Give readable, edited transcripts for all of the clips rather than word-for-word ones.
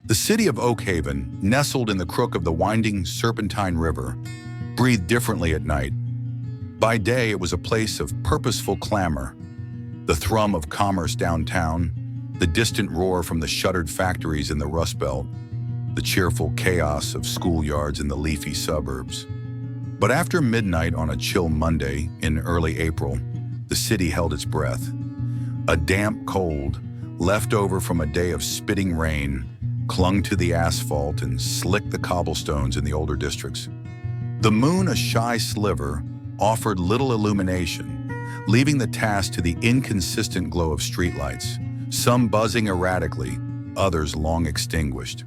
The city of Oak Haven, nestled in the crook of the winding Serpentine River, breathed differently at night. By day, it was a place of purposeful clamor, the thrum of commerce downtown, the distant roar from the shuttered factories in the Rust Belt, the cheerful chaos of schoolyards in the leafy suburbs. But after midnight on a chill Monday in early April, the city held its breath. A damp cold, left over from a day of spitting rain, clung to the asphalt and slicked the cobblestones in the older districts. The moon, a shy sliver, offered little illumination, leaving the task to the inconsistent glow of streetlights, some buzzing erratically, others long extinguished.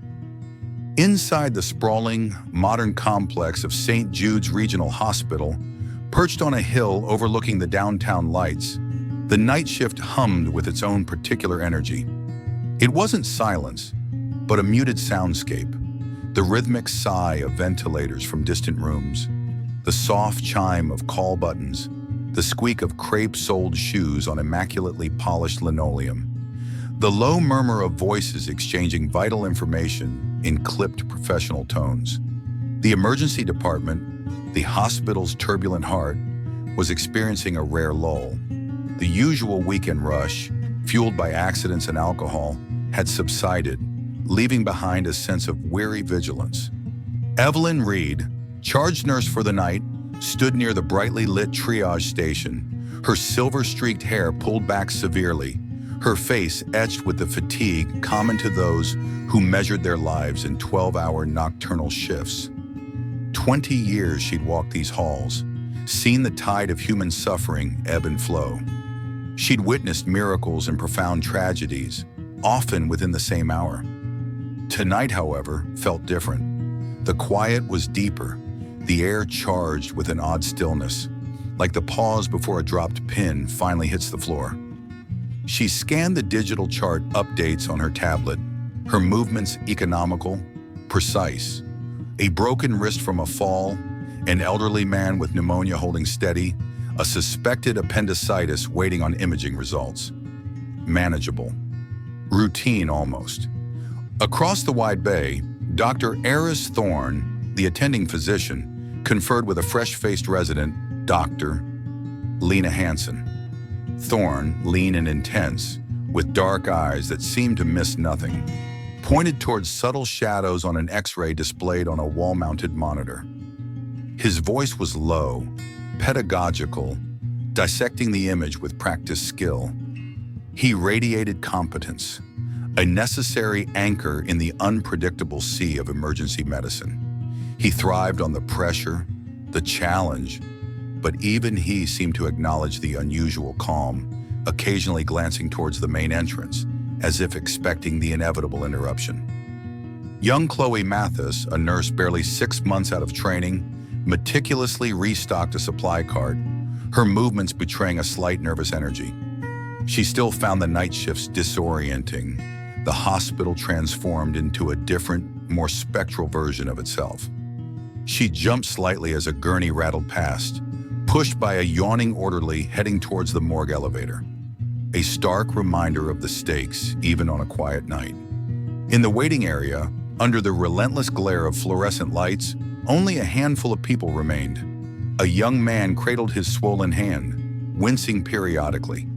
Inside the sprawling, modern complex of St. Jude's Regional Hospital, perched on a hill overlooking the downtown lights, the night shift hummed with its own particular energy. It wasn't silence, but a muted soundscape, the rhythmic sigh of ventilators from distant rooms, the soft chime of call buttons, the squeak of crepe-soled shoes on immaculately polished linoleum, the low murmur of voices exchanging vital information in clipped professional tones. The emergency department, the hospital's turbulent heart, was experiencing a rare lull. The usual weekend rush, fueled by accidents and alcohol, had subsided, leaving behind a sense of weary vigilance. Evelyn Reed, charge nurse for the night, stood near the brightly lit triage station, her silver-streaked hair pulled back severely, her face etched with the fatigue common to those who measured their lives in 12-hour nocturnal shifts. 20 years she'd walked these halls, seen the tide of human suffering ebb and flow. She'd witnessed miracles and profound tragedies, often within the same hour. Tonight, however, felt different. The quiet was deeper, the air charged with an odd stillness, like the pause before a dropped pin finally hits the floor. She scanned the digital chart updates on her tablet, her movements economical, precise. A broken wrist from a fall, an elderly man with pneumonia holding steady, a suspected appendicitis waiting on imaging results. Manageable. Routine almost. Across the wide bay, Dr. Eris Thorne, the attending physician, conferred with a fresh-faced resident, Dr. Lena Hansen. Thorne, lean and intense, with dark eyes that seemed to miss nothing, pointed towards subtle shadows on an X-ray displayed on a wall-mounted monitor. His voice was low, pedagogical, dissecting the image with practiced skill. He radiated competence, a necessary anchor in the unpredictable sea of emergency medicine. He thrived on the pressure, the challenge, but even he seemed to acknowledge the unusual calm, occasionally glancing towards the main entrance, as if expecting the inevitable interruption. Young Chloe Mathis, a nurse barely 6 months out of training, meticulously restocked a supply cart, her movements betraying a slight nervous energy. She still found the night shifts disorienting, the hospital transformed into a different, more spectral version of itself. She jumped slightly as a gurney rattled past, pushed by a yawning orderly heading towards the morgue elevator. A stark reminder of the stakes, even on a quiet night. In the waiting area, under the relentless glare of fluorescent lights, only a handful of people remained. A young man cradled his swollen hand, wincing periodically.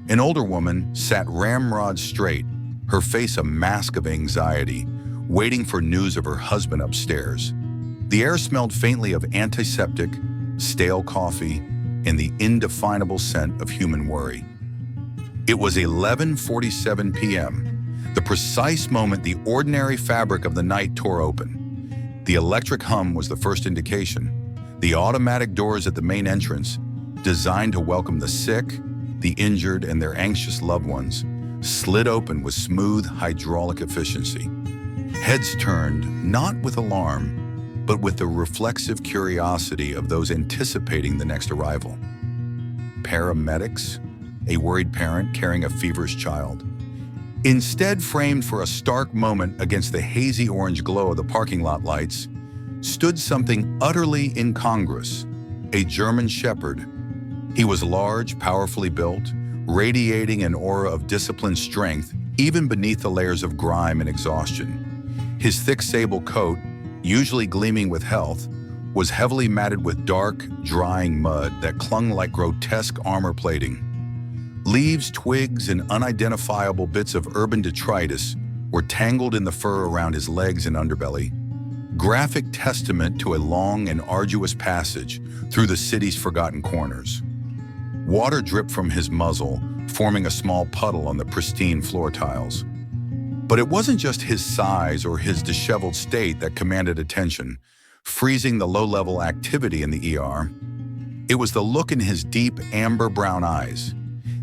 An older woman sat ramrod straight, her face a mask of anxiety, waiting for news of her husband upstairs. The air smelled faintly of antiseptic, stale coffee, and the indefinable scent of human worry. It was 11:47 p.m., the precise moment the ordinary fabric of the night tore open. The electric hum was the first indication. The automatic doors at the main entrance, designed to welcome the sick, the injured, and their anxious loved ones, slid open with smooth hydraulic efficiency. Heads turned, not with alarm, but with the reflexive curiosity of those anticipating the next arrival. Paramedics, a worried parent carrying a feverish child. Instead, framed for a stark moment against the hazy orange glow of the parking lot lights, stood something utterly incongruous, a German shepherd. He was large, powerfully built, radiating an aura of disciplined strength even beneath the layers of grime and exhaustion. His thick sable coat, usually gleaming with health, was heavily matted with dark, drying mud that clung like grotesque armor plating. Leaves, twigs, and unidentifiable bits of urban detritus were tangled in the fur around his legs and underbelly, graphic testament to a long and arduous passage through the city's forgotten corners. Water dripped from his muzzle, forming a small puddle on the pristine floor tiles. But it wasn't just his size or his disheveled state that commanded attention, freezing the low-level activity in the ER. It was the look in his deep, amber-brown eyes.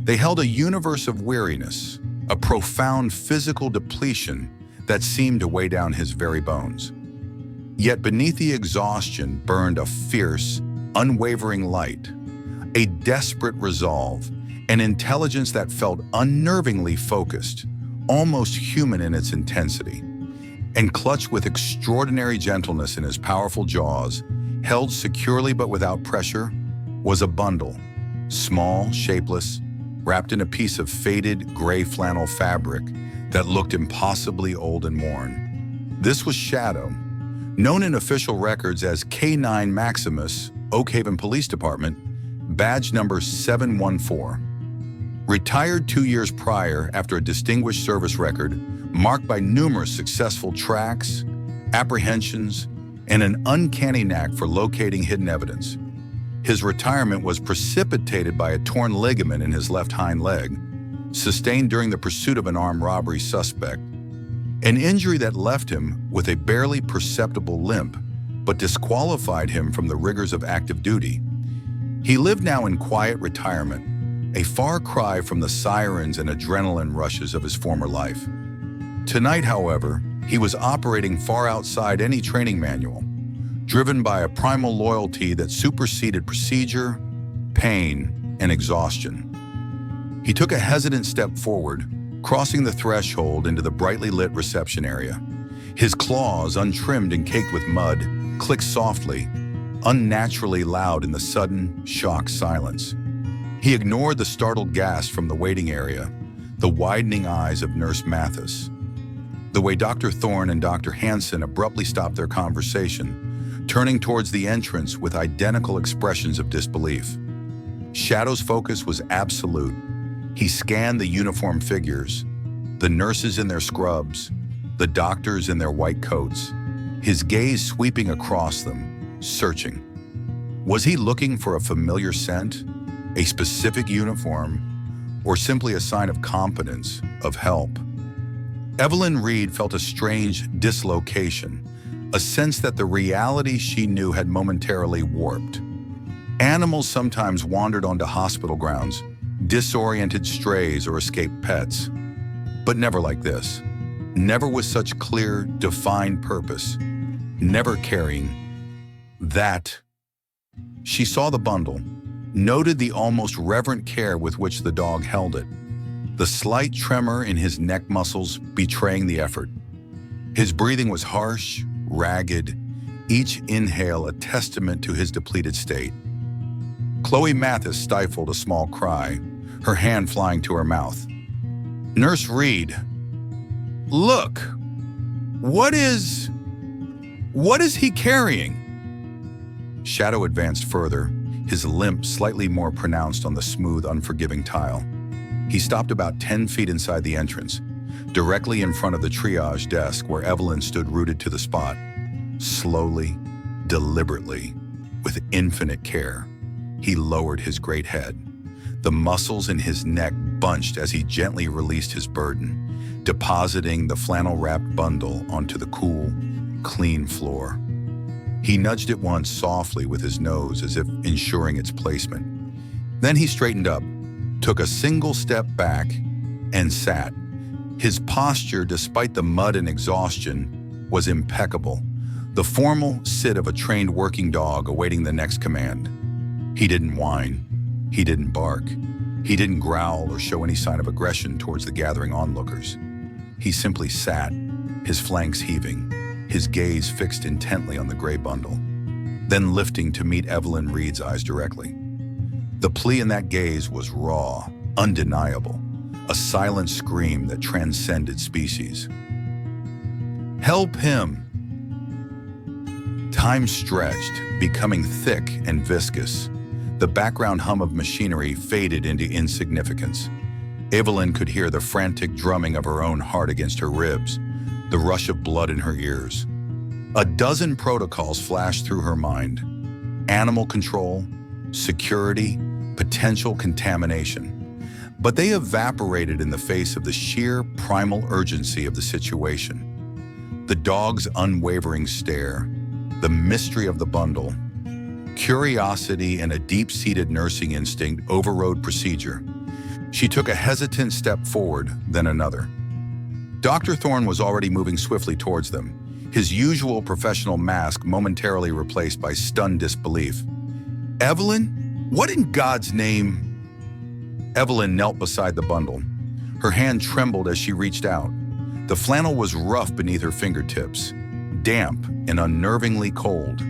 They held a universe of weariness, a profound physical depletion that seemed to weigh down his very bones. Yet beneath the exhaustion burned a fierce, unwavering light, a desperate resolve, an intelligence that felt unnervingly focused, almost human in its intensity. And clutched with extraordinary gentleness in his powerful jaws, held securely but without pressure, was a bundle, small, shapeless, wrapped in a piece of faded gray flannel fabric that looked impossibly old and worn. This was Shadow, known in official records as K9 Maximus, Oak Haven Police Department, badge number 714. Retired 2 years prior after a distinguished service record marked by numerous successful tracks, apprehensions, and an uncanny knack for locating hidden evidence. His retirement was precipitated by a torn ligament in his left hind leg, sustained during the pursuit of an armed robbery suspect, an injury that left him with a barely perceptible limp but disqualified him from the rigors of active duty. He lived now in quiet retirement, a far cry from the sirens and adrenaline rushes of his former life. Tonight, however, he was operating far outside any training manual, driven by a primal loyalty that superseded procedure, pain, and exhaustion. He took a hesitant step forward, crossing the threshold into the brightly lit reception area. His claws, untrimmed and caked with mud, clicked softly, unnaturally loud in the sudden, shocked silence. He ignored the startled gasp from the waiting area, the widening eyes of Nurse Mathis, the way Dr. Thorne and Dr. Hansen abruptly stopped their conversation, turning towards the entrance with identical expressions of disbelief. Shadow's focus was absolute. He scanned the uniformed figures, the nurses in their scrubs, the doctors in their white coats, his gaze sweeping across them, searching. Was he looking for a familiar scent, a specific uniform, or simply a sign of competence, of help? Evelyn Reed felt a strange dislocation, a sense that the reality she knew had momentarily warped. Animals sometimes wandered onto hospital grounds, disoriented strays or escaped pets, but never like this. Never with such clear, defined purpose, never carrying that. She saw the bundle, noted the almost reverent care with which the dog held it, the slight tremor in his neck muscles betraying the effort. His breathing was harsh, ragged, each inhale a testament to his depleted state. Chloe Mathis stifled a small cry, her hand flying to her mouth. Nurse Reed, look, what is he carrying? Shadow advanced further, his limp slightly more pronounced on the smooth, unforgiving tile. He stopped about 10 feet inside the entrance, directly in front of the triage desk where Evelyn stood rooted to the spot. Slowly, deliberately, with infinite care, he lowered his great head. The muscles in his neck bunched as he gently released his burden, depositing the flannel-wrapped bundle onto the cool, clean floor. He nudged it once softly with his nose as if ensuring its placement. Then he straightened up, took a single step back, and sat. His posture, despite the mud and exhaustion, was impeccable, the formal sit of a trained working dog awaiting the next command. He didn't whine. He didn't bark. He didn't growl or show any sign of aggression towards the gathering onlookers. He simply sat, his flanks heaving, his gaze fixed intently on the gray bundle, then lifting to meet Evelyn Reed's eyes directly. The plea in that gaze was raw, undeniable, a silent scream that transcended species. Help him! Time stretched, becoming thick and viscous. The background hum of machinery faded into insignificance. Evelyn could hear the frantic drumming of her own heart against her ribs, the rush of blood in her ears. A dozen protocols flashed through her mind: animal control, security, potential contamination. But they evaporated in the face of the sheer primal urgency of the situation. The dog's unwavering stare, the mystery of the bundle, curiosity and a deep-seated nursing instinct overrode procedure. She took a hesitant step forward, then another. Dr. Thorne was already moving swiftly towards them, his usual professional mask momentarily replaced by stunned disbelief. "Evelyn? What in God's name?" Evelyn knelt beside the bundle. Her hand trembled as she reached out. The flannel was rough beneath her fingertips, damp and unnervingly cold.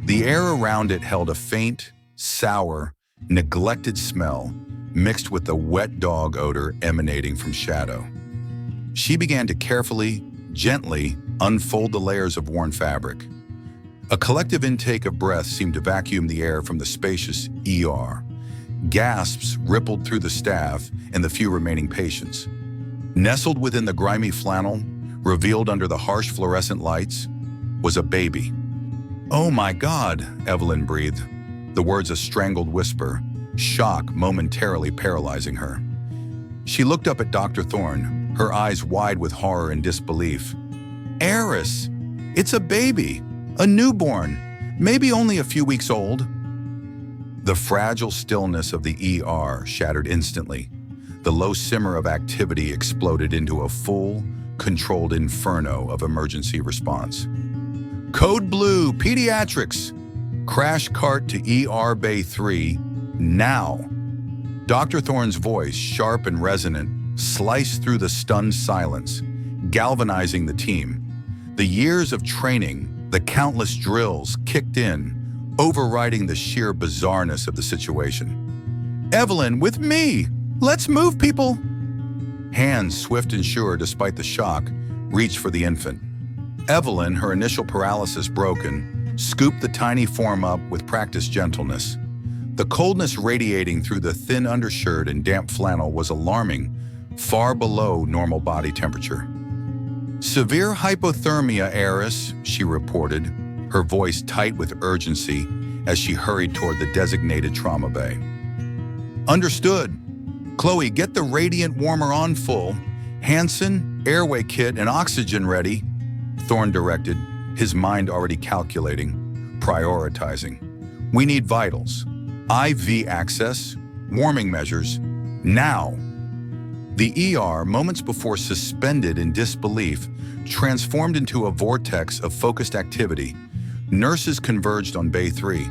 The air around it held a faint, sour, neglected smell, mixed with the wet dog odor emanating from shadow. She began to carefully, gently unfold the layers of worn fabric. A collective intake of breath seemed to vacuum the air from the spacious ER. Gasps rippled through the staff and the few remaining patients. Nestled within the grimy flannel, revealed under the harsh fluorescent lights, was a baby. "Oh my God," Evelyn breathed, the words a strangled whisper, shock momentarily paralyzing her. She looked up at Dr. Thorne, her eyes wide with horror and disbelief. "Eris, it's a baby, a newborn, maybe only a few weeks old." The fragile stillness of the ER shattered instantly. The low simmer of activity exploded into a full, controlled inferno of emergency response. "Code Blue, Pediatrics! Crash cart to ER Bay 3, now!" Dr. Thorne's voice, sharp and resonant, sliced through the stunned silence, galvanizing the team. The years of training, the countless drills kicked in, overriding the sheer bizarreness of the situation. "Evelyn, with me! Let's move, people!" Hands, swift and sure despite the shock, reached for the infant. Evelyn, her initial paralysis broken, scooped the tiny form up with practiced gentleness. The coldness radiating through the thin undershirt and damp flannel was alarming, far below normal body temperature. "Severe hypothermia, Eris," she reported, her voice tight with urgency as she hurried toward the designated trauma bay. "Understood. Chloe, get the radiant warmer on full. Hansen, airway kit, and oxygen ready," Thorne directed, his mind already calculating, prioritizing. "We need vitals, IV access, warming measures, now." The ER, moments before suspended in disbelief, transformed into a vortex of focused activity. Nurses converged on Bay 3.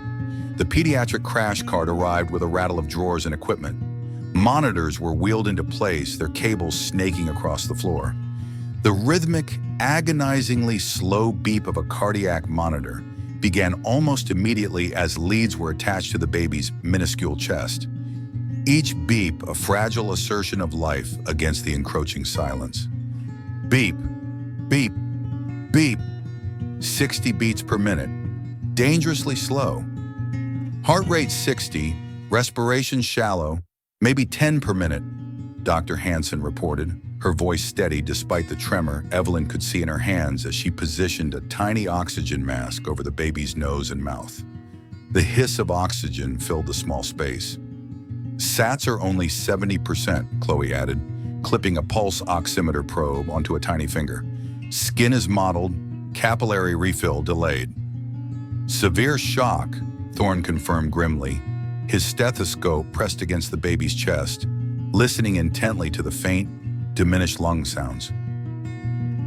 The pediatric crash cart arrived with a rattle of drawers and equipment. Monitors were wheeled into place, their cables snaking across the floor. The rhythmic, agonizingly slow beep of a cardiac monitor began almost immediately as leads were attached to the baby's minuscule chest. Each beep a fragile assertion of life against the encroaching silence. Beep, beep, beep. 60 beats per minute, dangerously slow. Heart rate 60, respiration shallow, maybe 10 per minute, Dr. Hansen reported, her voice steady despite the tremor Evelyn could see in her hands as she positioned a tiny oxygen mask over the baby's nose and mouth. The hiss of oxygen filled the small space. "Sats are only 70%, Chloe added, clipping a pulse oximeter probe onto a tiny finger. "Skin is mottled, capillary refill delayed." "Severe shock," Thorne confirmed grimly, his stethoscope pressed against the baby's chest, listening intently to the faint, diminished lung sounds.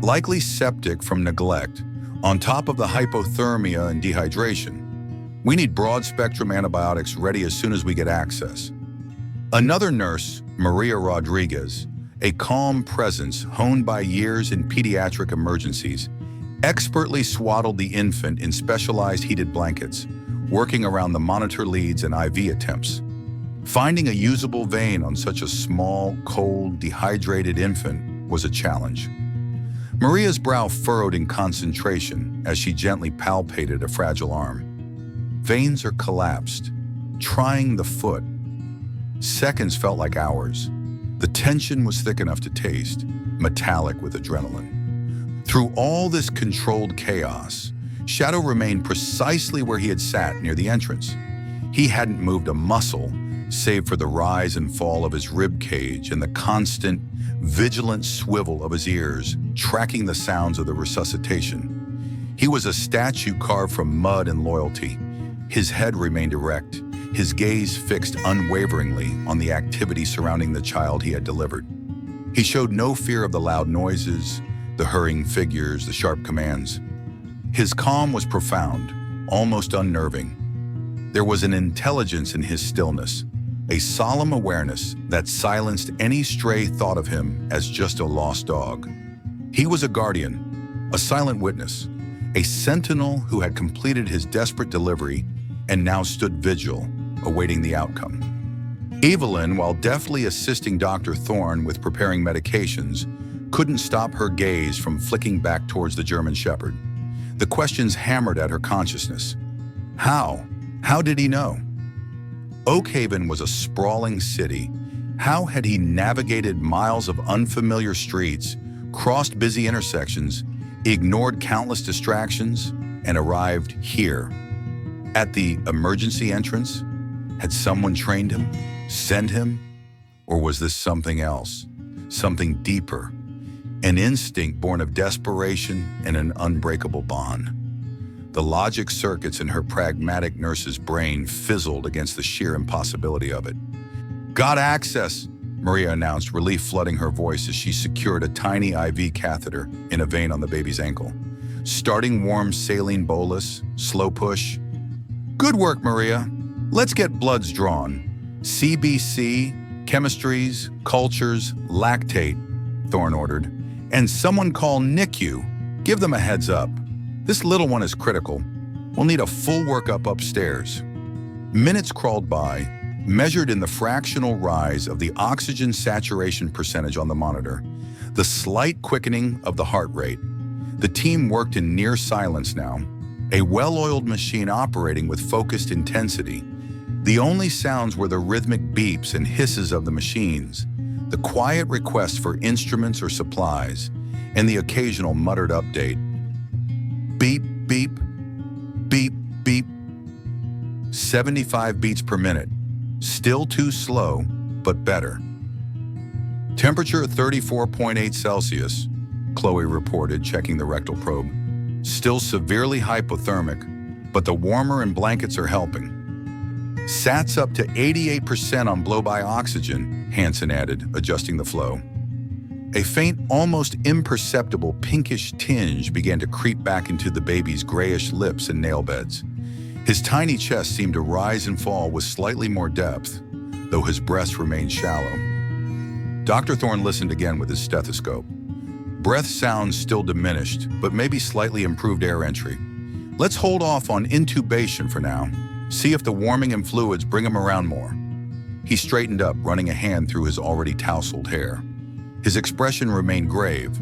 "Likely septic from neglect, on top of the hypothermia and dehydration. We need broad-spectrum antibiotics ready as soon as we get access." Another nurse, Maria Rodriguez, a calm presence honed by years in pediatric emergencies, expertly swaddled the infant in specialized heated blankets, working around the monitor leads and IV attempts. Finding a usable vein on such a small, cold, dehydrated infant was a challenge. Maria's brow furrowed in concentration as she gently palpated a fragile arm. Veins are collapsed, trying the foot. Seconds felt like hours. The tension was thick enough to taste, metallic with adrenaline. Through all this controlled chaos, Shadow remained precisely where he had sat near the entrance. He hadn't moved a muscle, save for the rise and fall of his rib cage and the constant, vigilant swivel of his ears, tracking the sounds of the resuscitation. He was a statue carved from mud and loyalty. His head remained erect, his gaze fixed unwaveringly on the activity surrounding the child he had delivered. He showed no fear of the loud noises, the hurrying figures, the sharp commands. His calm was profound, almost unnerving. There was an intelligence in his stillness, a solemn awareness that silenced any stray thought of him as just a lost dog. He was a guardian, a silent witness, a sentinel who had completed his desperate delivery and now stood vigil, awaiting the outcome. Evelyn, while deftly assisting Dr. Thorne with preparing medications, couldn't stop her gaze from flicking back towards the German Shepherd. The questions hammered at her consciousness. How? How did he know? Oakhaven was a sprawling city. How had he navigated miles of unfamiliar streets, crossed busy intersections, ignored countless distractions, and arrived here? At the emergency entrance? Had someone trained him, sent him? Or was this something else, something deeper, an instinct born of desperation and an unbreakable bond? The logic circuits in her pragmatic nurse's brain fizzled against the sheer impossibility of it. "Got access," Maria announced, relief flooding her voice as she secured a tiny IV catheter in a vein on the baby's ankle. Starting warm saline bolus, slow push. "Good work, Maria. Let's get bloods drawn. CBC, chemistries, cultures, lactate," Thorne ordered. "And someone call NICU. Give them a heads up. This little one is critical. We'll need a full workup upstairs." Minutes crawled by, measured in the fractional rise of the oxygen saturation percentage on the monitor, the slight quickening of the heart rate. The team worked in near silence now, a well-oiled machine operating with focused intensity. The only sounds were the rhythmic beeps and hisses of the machines, the quiet requests for instruments or supplies, and the occasional muttered update. Beep, beep, beep, beep. 75 beats per minute. Still too slow, but better. Temperature 34.8 Celsius, Chloe reported, checking the rectal probe. Still severely hypothermic, but the warmer and blankets are helping. Sats up to 88% on blow-by oxygen, Hansen added, adjusting the flow. A faint, almost imperceptible pinkish tinge began to creep back into the baby's grayish lips and nail beds. His tiny chest seemed to rise and fall with slightly more depth, though his breaths remained shallow. Dr. Thorne listened again with his stethoscope. Breath sounds still diminished, but maybe slightly improved air entry. "Let's hold off on intubation for now. See if the warming and fluids bring him around more." He straightened up, running a hand through his already tousled hair. His expression remained grave,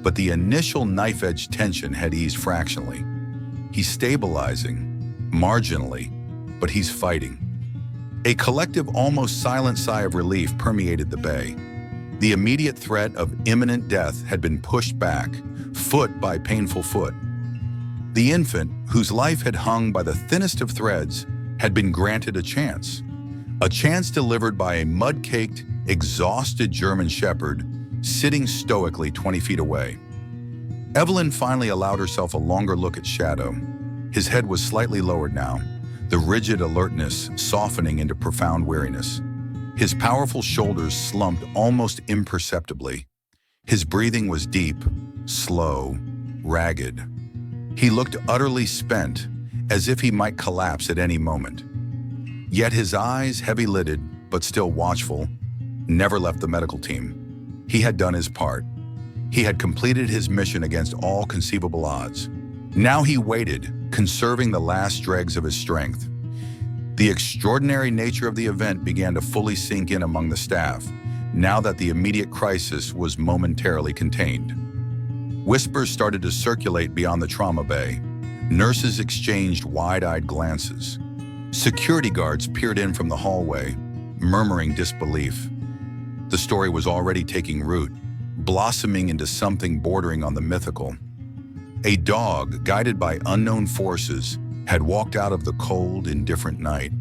but the initial knife-edge tension had eased fractionally. He's stabilizing, marginally, but he's fighting. A collective, almost silent sigh of relief permeated the bay. The immediate threat of imminent death had been pushed back, foot by painful foot. The infant, whose life had hung by the thinnest of threads, had been granted a chance delivered by a mud-caked, exhausted German Shepherd sitting stoically 20 feet away. Evelyn finally allowed herself a longer look at Shadow. His head was slightly lowered now, the rigid alertness softening into profound weariness. His powerful shoulders slumped almost imperceptibly. His breathing was deep, slow, ragged. He looked utterly spent, as if he might collapse at any moment. Yet his eyes, heavy-lidded but still watchful, never left the medical team. He had done his part. He had completed his mission against all conceivable odds. Now he waited, conserving the last dregs of his strength. The extraordinary nature of the event began to fully sink in among the staff, now that the immediate crisis was momentarily contained. Whispers started to circulate beyond the trauma bay. Nurses exchanged wide-eyed glances. Security guards peered in from the hallway, murmuring disbelief. The story was already taking root, blossoming into something bordering on the mythical. A dog, guided by unknown forces, had walked out of the cold, indifferent night,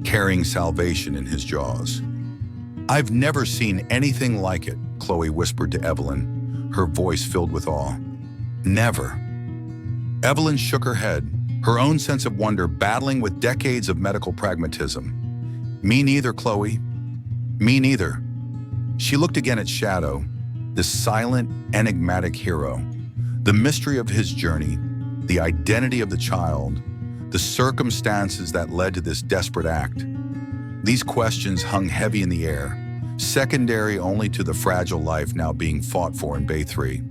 carrying salvation in his jaws. "I've never seen anything like it," Chloe whispered to Evelyn, her voice filled with awe. "Never." Evelyn shook her head, her own sense of wonder battling with decades of medical pragmatism. "Me neither, Chloe. Me neither." She looked again at Shadow, this silent, enigmatic hero. The mystery of his journey, the identity of the child, the circumstances that led to this desperate act. These questions hung heavy in the air, secondary only to the fragile life now being fought for in Bay 3.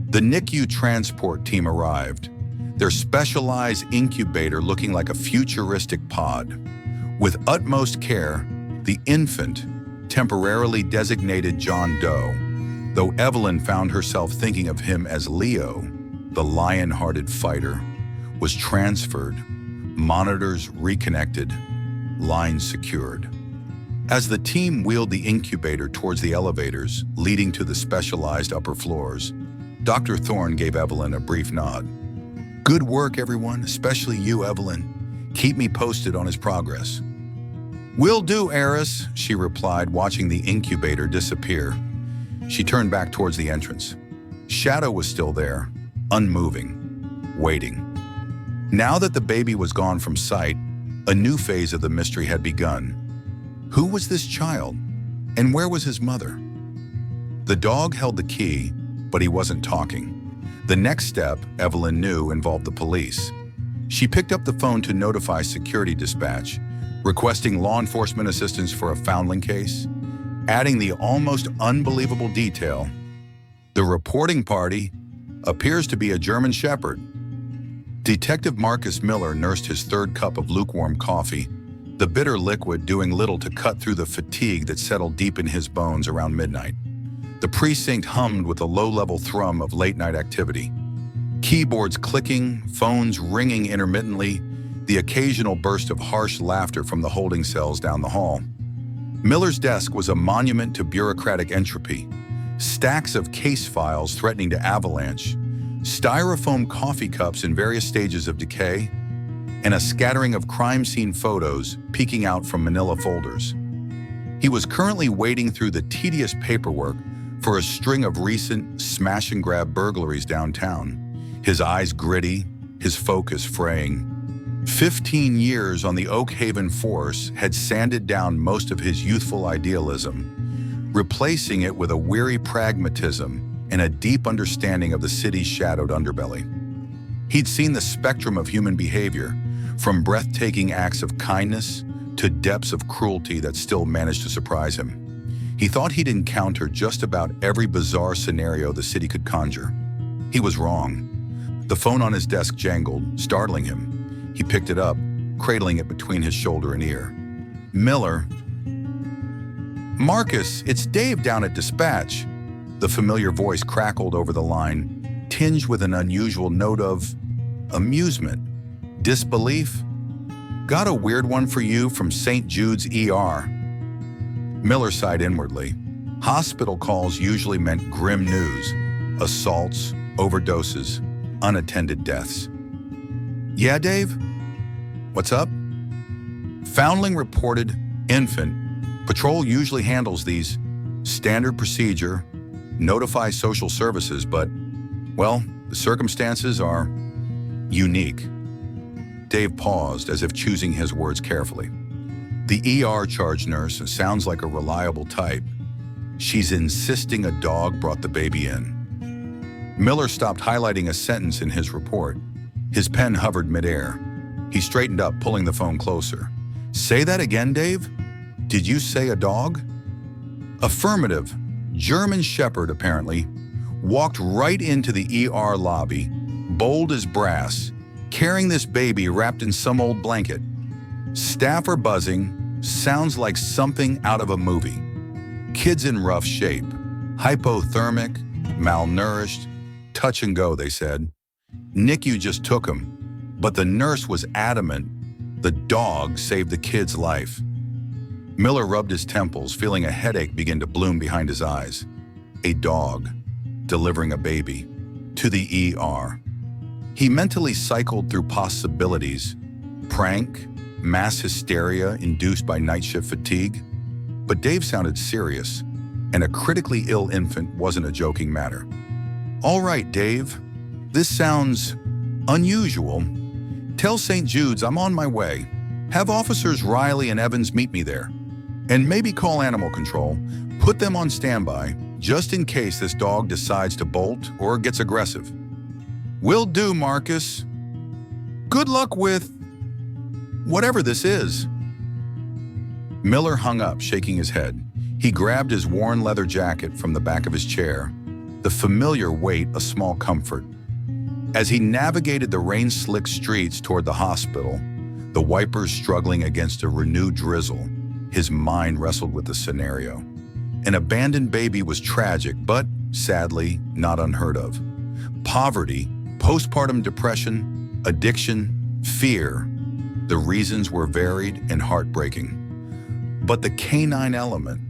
The NICU transport team arrived, their specialized incubator looking like a futuristic pod. With utmost care, the infant, temporarily designated John Doe, though Evelyn found herself thinking of him as Leo, the lion-hearted fighter, was transferred, monitors reconnected, lines secured. As the team wheeled the incubator towards the elevators leading to the specialized upper floors, Dr. Thorne gave Evelyn a brief nod. "Good work, everyone, especially you, Evelyn. Keep me posted on his progress." "Will do, Eris," she replied, watching the incubator disappear. She turned back towards the entrance. Shadow was still there, unmoving, waiting. Now that the baby was gone from sight, a new phase of the mystery had begun. Who was this child, and where was his mother? The dog held the key, but he wasn't talking. The next step, Evelyn knew, involved the police. She picked up the phone to notify security dispatch, requesting law enforcement assistance for a foundling case, adding the almost unbelievable detail: the reporting party appears to be a German Shepherd. Detective Marcus Miller nursed his third cup of lukewarm coffee, the bitter liquid doing little to cut through the fatigue that settled deep in his bones around midnight. The precinct hummed with a low-level thrum of late-night activity. Keyboards clicking, phones ringing intermittently, the occasional burst of harsh laughter from the holding cells down the hall. Miller's desk was a monument to bureaucratic entropy. Stacks of case files threatening to avalanche, styrofoam coffee cups in various stages of decay, and a scattering of crime scene photos peeking out from manila folders. He was currently wading through the tedious paperwork for a string of recent smash-and-grab burglaries downtown, his eyes gritty, his focus fraying. 15 years on the Oak Haven force had sanded down most of his youthful idealism, replacing it with a weary pragmatism and a deep understanding of the city's shadowed underbelly. He'd seen the spectrum of human behavior, from breathtaking acts of kindness to depths of cruelty that still managed to surprise him. He thought he'd encountered just about every bizarre scenario the city could conjure. He was wrong. The phone on his desk jangled, startling him. He picked it up, cradling it between his shoulder and ear. "Miller." "Marcus, it's Dave down at dispatch." The familiar voice crackled over the line, tinged with an unusual note of amusement, disbelief. "Got a weird one for you from St. Jude's ER." Miller sighed inwardly. Hospital calls usually meant grim news: assaults, overdoses, unattended deaths. "Yeah, Dave? What's up?" "Foundling reported infant. Patrol usually handles these. Standard procedure. Notify social services, but, well, the circumstances are unique." Dave paused, as if choosing his words carefully. The ER charge nurse sounds like a reliable type. She's insisting a dog brought the baby in. Miller stopped highlighting a sentence in his report. His pen hovered midair. He straightened up, pulling the phone closer. "Say that again, Dave? Did you say a dog?" "Affirmative. German Shepherd, apparently. Walked right into the ER lobby, bold as brass, carrying this baby wrapped in some old blanket. Staff are buzzing. Sounds like something out of a movie. Kids in rough shape. Hypothermic, malnourished. Touch and go, they said. NICU just took him, but the nurse was adamant the dog saved the kid's life. Miller rubbed his temples, feeling a headache begin to bloom behind his eyes. A dog delivering a baby to the ER. He mentally cycled through possibilities: prank, mass hysteria induced by night shift fatigue. But Dave sounded serious, and a critically ill infant wasn't a joking matter. All right, Dave, this sounds unusual. Tell St. Jude's I'm on my way. Have Officers Riley and Evans meet me there. And maybe call animal control, put them on standby, just in case this dog decides to bolt or gets aggressive. Will do, Marcus. Good luck with whatever this is. Miller hung up, shaking his head. He grabbed his worn leather jacket from the back of his chair, the familiar weight a small comfort. As he navigated the rain-slicked streets toward the hospital, the wipers struggling against a renewed drizzle, his mind wrestled with the scenario. An abandoned baby was tragic, but, sadly, not unheard of. Poverty, postpartum depression, addiction, fear. The reasons were varied and heartbreaking. But the canine element,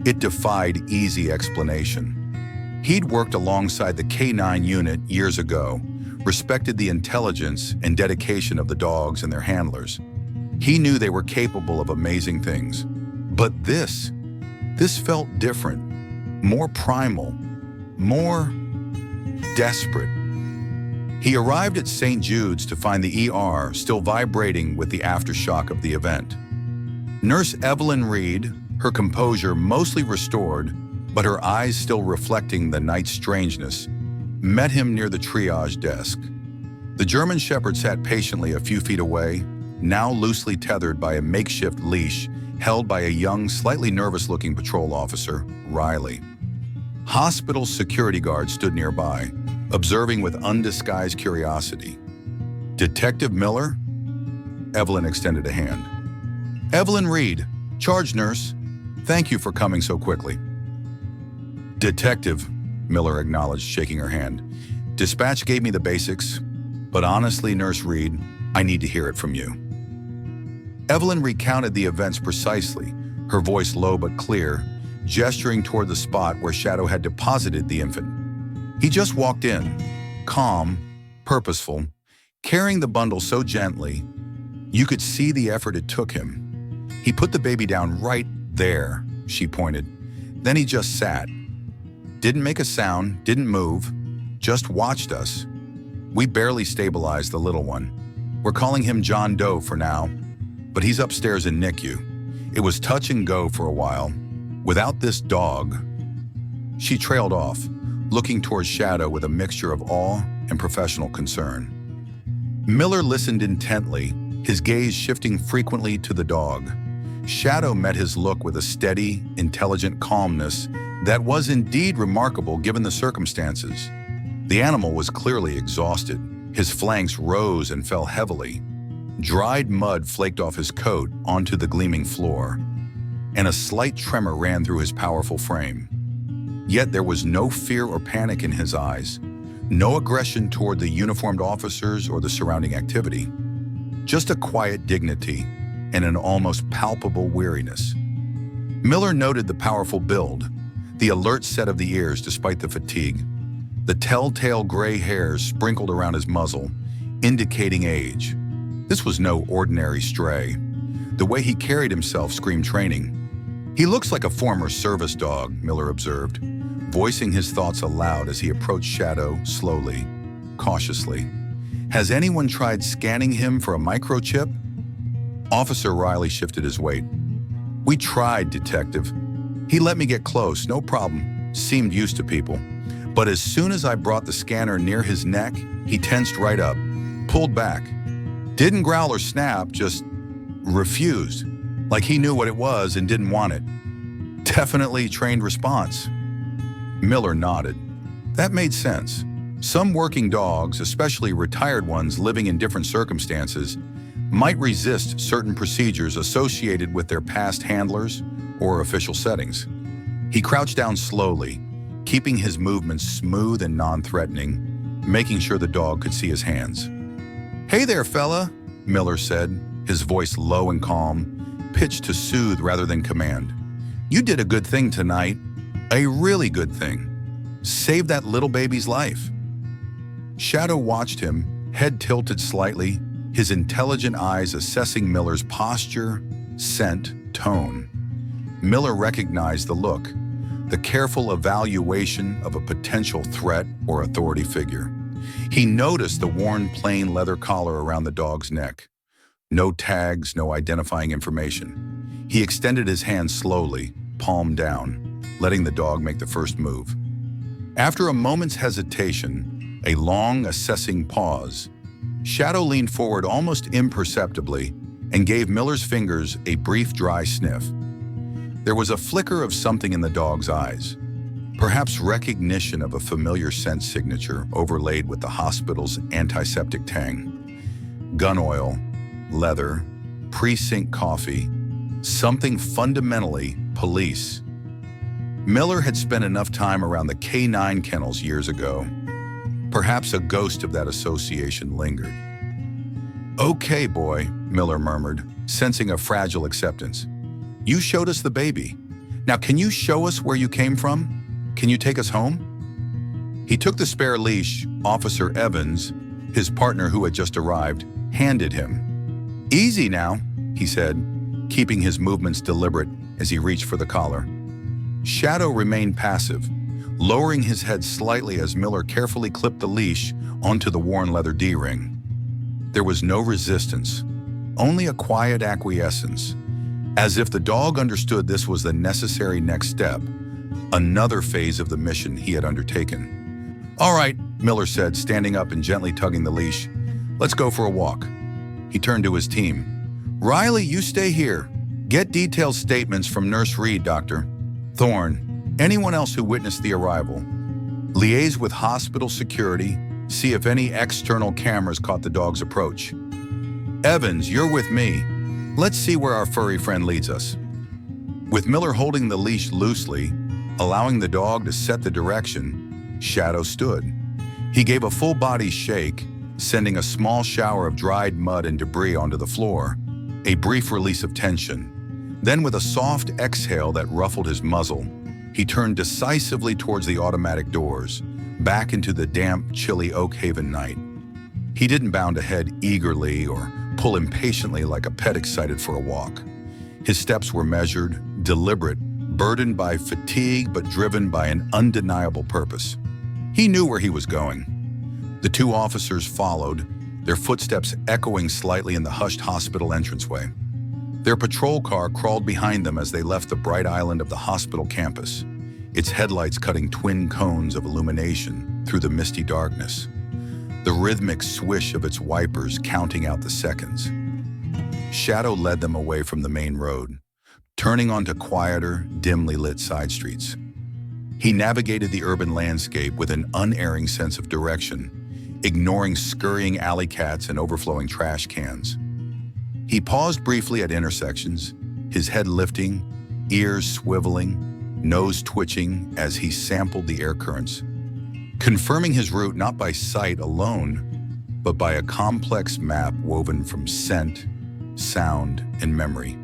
it defied easy explanation. He'd worked alongside the K9 unit years ago, respected the intelligence and dedication of the dogs and their handlers. He knew they were capable of amazing things. But this felt different, more primal, more desperate. He arrived at St. Jude's to find the ER still vibrating with the aftershock of the event. Nurse Evelyn Reed, her composure mostly restored, but her eyes still reflecting the night's strangeness, met him near the triage desk. The German Shepherd sat patiently a few feet away, now loosely tethered by a makeshift leash held by a young, slightly nervous-looking patrol officer, Riley. Hospital security guards stood nearby, observing with undisguised curiosity. Detective Miller? Evelyn extended a hand. Evelyn Reed, charge nurse. Thank you for coming so quickly. Detective, Miller acknowledged, shaking her hand. Dispatch gave me the basics, but honestly, Nurse Reed, I need to hear it from you. Evelyn recounted the events precisely, her voice low but clear, gesturing toward the spot where Shadow had deposited the infant. He just walked in, calm, purposeful, carrying the bundle so gently, you could see the effort it took him. He put the baby down right there, she pointed. Then he just sat. Didn't make a sound, didn't move, just watched us. We barely stabilized the little one. We're calling him John Doe for now, but he's upstairs in NICU. It was touch and go for a while. Without this dog. She trailed off, looking towards Shadow with a mixture of awe and professional concern. Miller listened intently, his gaze shifting frequently to the dog. Shadow met his look with a steady, intelligent calmness that was indeed remarkable given the circumstances. The animal was clearly exhausted. His flanks rose and fell heavily. Dried mud flaked off his coat onto the gleaming floor, and a slight tremor ran through his powerful frame. Yet there was no fear or panic in his eyes, no aggression toward the uniformed officers or the surrounding activity. Just a quiet dignity and an almost palpable weariness. Miller noted the powerful build, the alert set of the ears despite the fatigue, the telltale gray hairs sprinkled around his muzzle, indicating age. This was no ordinary stray. The way he carried himself screamed training. He looks like a former service dog, Miller observed, voicing his thoughts aloud as he approached Shadow slowly, cautiously. Has anyone tried scanning him for a microchip? Officer Riley shifted his weight. We tried, Detective. He let me get close, no problem, seemed used to people. But as soon as I brought the scanner near his neck, he tensed right up, pulled back. Didn't growl or snap, just refused, like he knew what it was and didn't want it. Definitely trained response. Miller nodded. That made sense. Some working dogs, especially retired ones living in different circumstances, might resist certain procedures associated with their past handlers or official settings. He crouched down slowly, keeping his movements smooth and non-threatening, making sure the dog could see his hands. "Hey there, fella," Miller said, his voice low and calm, pitched to soothe rather than command. "You did a good thing tonight, a really good thing. Saved that little baby's life." Shadow watched him, head tilted slightly, his intelligent eyes assessing Miller's posture, scent, tone. Miller recognized the look, the careful evaluation of a potential threat or authority figure. He noticed the worn plain leather collar around the dog's neck. No tags, no identifying information. He extended his hand slowly, palm down, letting the dog make the first move. After a moment's hesitation, a long, assessing pause, Shadow leaned forward almost imperceptibly and gave Miller's fingers a brief, dry sniff. There was a flicker of something in the dog's eyes, perhaps recognition of a familiar scent signature overlaid with the hospital's antiseptic tang. Gun oil, leather, precinct coffee, something fundamentally police. Miller had spent enough time around the K9 kennels years ago. Perhaps a ghost of that association lingered. "Okay, boy," Miller murmured, sensing a fragile acceptance. "You showed us the baby. Now can you show us where you came from? Can you take us home?" He took the spare leash Officer Evans, his partner who had just arrived, handed him. "Easy now," he said, keeping his movements deliberate as he reached for the collar. Shadow remained passive, lowering his head slightly as Miller carefully clipped the leash onto the worn leather D-ring. There was no resistance, only a quiet acquiescence, as if the dog understood this was the necessary next step, another phase of the mission he had undertaken. "All right," Miller said, standing up and gently tugging the leash. "Let's go for a walk." He turned to his team. "Riley, you stay here. Get detailed statements from Nurse Reed, Doctor. Thorne, anyone else who witnessed the arrival. Liaise with hospital security, see if any external cameras caught the dog's approach. Evans, you're with me. Let's see where our furry friend leads us." With Miller holding the leash loosely, allowing the dog to set the direction, Shadow stood. He gave a full-body shake, sending a small shower of dried mud and debris onto the floor, a brief release of tension. Then, with a soft exhale that ruffled his muzzle, he turned decisively towards the automatic doors, back into the damp, chilly Oak Haven night. He didn't bound ahead eagerly or pull impatiently like a pet excited for a walk. His steps were measured, deliberate, burdened by fatigue but driven by an undeniable purpose. He knew where he was going. The two officers followed, their footsteps echoing slightly in the hushed hospital entranceway. Their patrol car crawled behind them as they left the bright island of the hospital campus, its headlights cutting twin cones of illumination through the misty darkness, the rhythmic swish of its wipers counting out the seconds. Shadow led them away from the main road, turning onto quieter, dimly lit side streets. He navigated the urban landscape with an unerring sense of direction, ignoring scurrying alley cats and overflowing trash cans. He paused briefly at intersections, his head lifting, ears swiveling, nose twitching as he sampled the air currents, confirming his route not by sight alone, but by a complex map woven from scent, sound, and memory.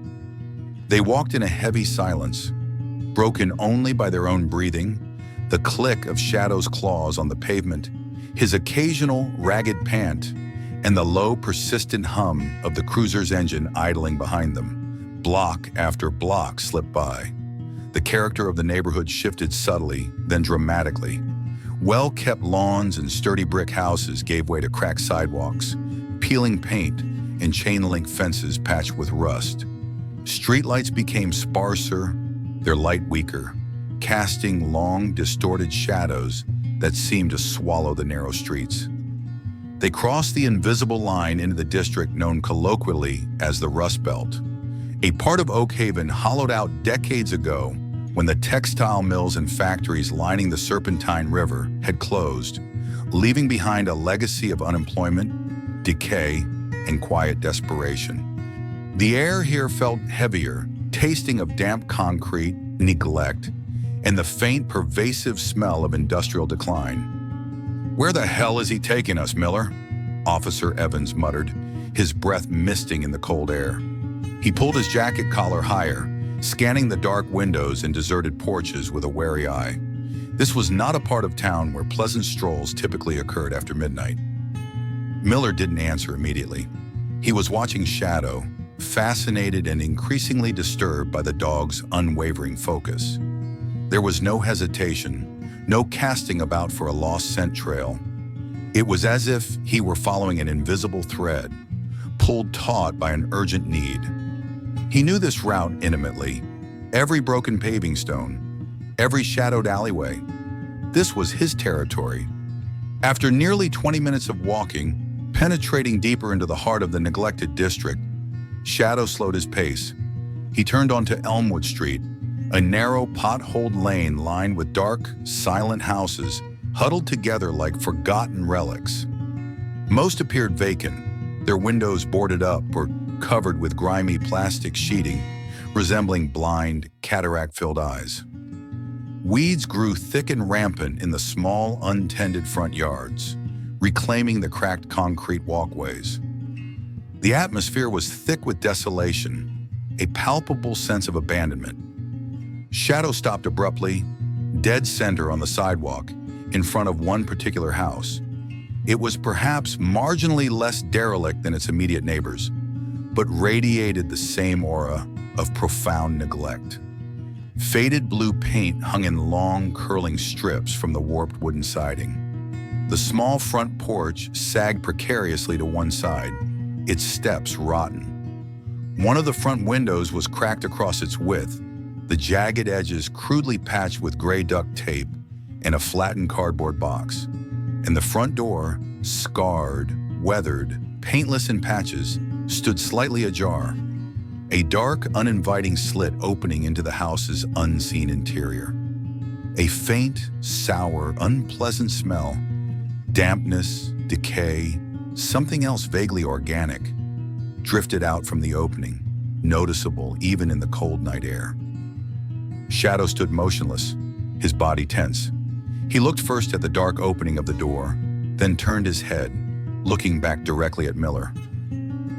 They walked in a heavy silence, broken only by their own breathing, the click of Shadow's claws on the pavement, his occasional ragged pant, and the low, persistent hum of the cruiser's engine idling behind them. Block after block slipped by. The character of the neighborhood shifted subtly, then dramatically. Well-kept lawns and sturdy brick houses gave way to cracked sidewalks, peeling paint, and chain-link fences patched with rust. Streetlights became sparser, their light weaker, casting long, distorted shadows that seemed to swallow the narrow streets. They crossed the invisible line into the district known colloquially as the Rust Belt, a part of Oak Haven hollowed out decades ago when the textile mills and factories lining the Serpentine River had closed, leaving behind a legacy of unemployment, decay, and quiet desperation. The air here felt heavier, tasting of damp concrete, neglect, and the faint, pervasive smell of industrial decline. "Where the hell is he taking us, Miller?" Officer Evans muttered, his breath misting in the cold air. He pulled his jacket collar higher, scanning the dark windows and deserted porches with a wary eye. This was not a part of town where pleasant strolls typically occurred after midnight. Miller didn't answer immediately. He was watching Shadow, fascinated and increasingly disturbed by the dog's unwavering focus. There was no hesitation, no casting about for a lost scent trail. It was as if he were following an invisible thread, pulled taut by an urgent need. He knew this route intimately, every broken paving stone, every shadowed alleyway. This was his territory. After nearly 20 minutes of walking, penetrating deeper into the heart of the neglected district, Shadow slowed his pace. He turned onto Elmwood Street, a narrow, potholed lane lined with dark, silent houses huddled together like forgotten relics. Most appeared vacant, their windows boarded up or covered with grimy plastic sheeting, resembling blind, cataract-filled eyes. Weeds grew thick and rampant in the small, untended front yards, reclaiming the cracked concrete walkways. The atmosphere was thick with desolation, a palpable sense of abandonment. Shadow stopped abruptly, dead center on the sidewalk, in front of one particular house. It was perhaps marginally less derelict than its immediate neighbors, but radiated the same aura of profound neglect. Faded blue paint hung in long, curling strips from the warped wooden siding. The small front porch sagged precariously to one side, its steps rotten. One of the front windows was cracked across its width, the jagged edges crudely patched with gray duct tape and a flattened cardboard box. And the front door, scarred, weathered, paintless in patches, stood slightly ajar, a dark, uninviting slit opening into the house's unseen interior. A faint, sour, unpleasant smell, dampness, decay, something else vaguely organic, drifted out from the opening, noticeable even in the cold night air. Shadow stood motionless, his body tense. He looked first at the dark opening of the door, then turned his head, looking back directly at Miller.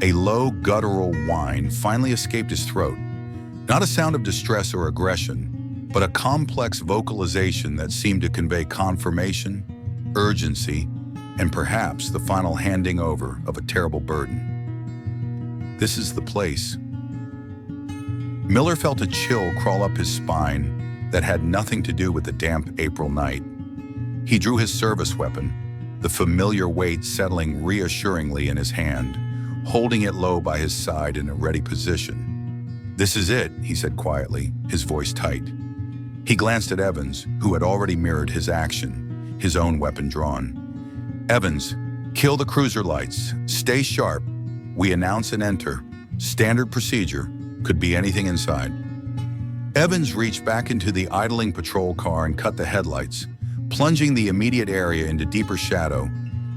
A low, guttural whine finally escaped his throat. Not a sound of distress or aggression, but a complex vocalization that seemed to convey confirmation, urgency, and perhaps the final handing over of a terrible burden. "This is the place." Miller felt a chill crawl up his spine that had nothing to do with the damp April night. He drew his service weapon, the familiar weight settling reassuringly in his hand, holding it low by his side in a ready position. "This is it," he said quietly, his voice tight. He glanced at Evans, who had already mirrored his action, his own weapon drawn. "Evans, kill the cruiser lights. Stay sharp. We announce and enter. Standard procedure. Could be anything inside." Evans reached back into the idling patrol car and cut the headlights, plunging the immediate area into deeper shadow,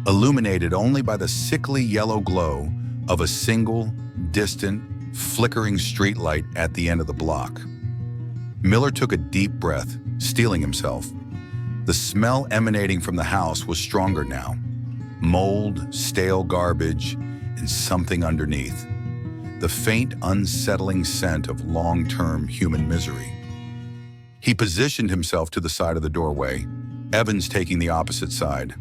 illuminated only by the sickly yellow glow of a single, distant, flickering streetlight at the end of the block. Miller took a deep breath, steeling himself. The smell emanating from the house was stronger now. Mold, stale garbage, and something underneath. The faint, unsettling scent of long-term human misery. He positioned himself to the side of the doorway, Evans taking the opposite side.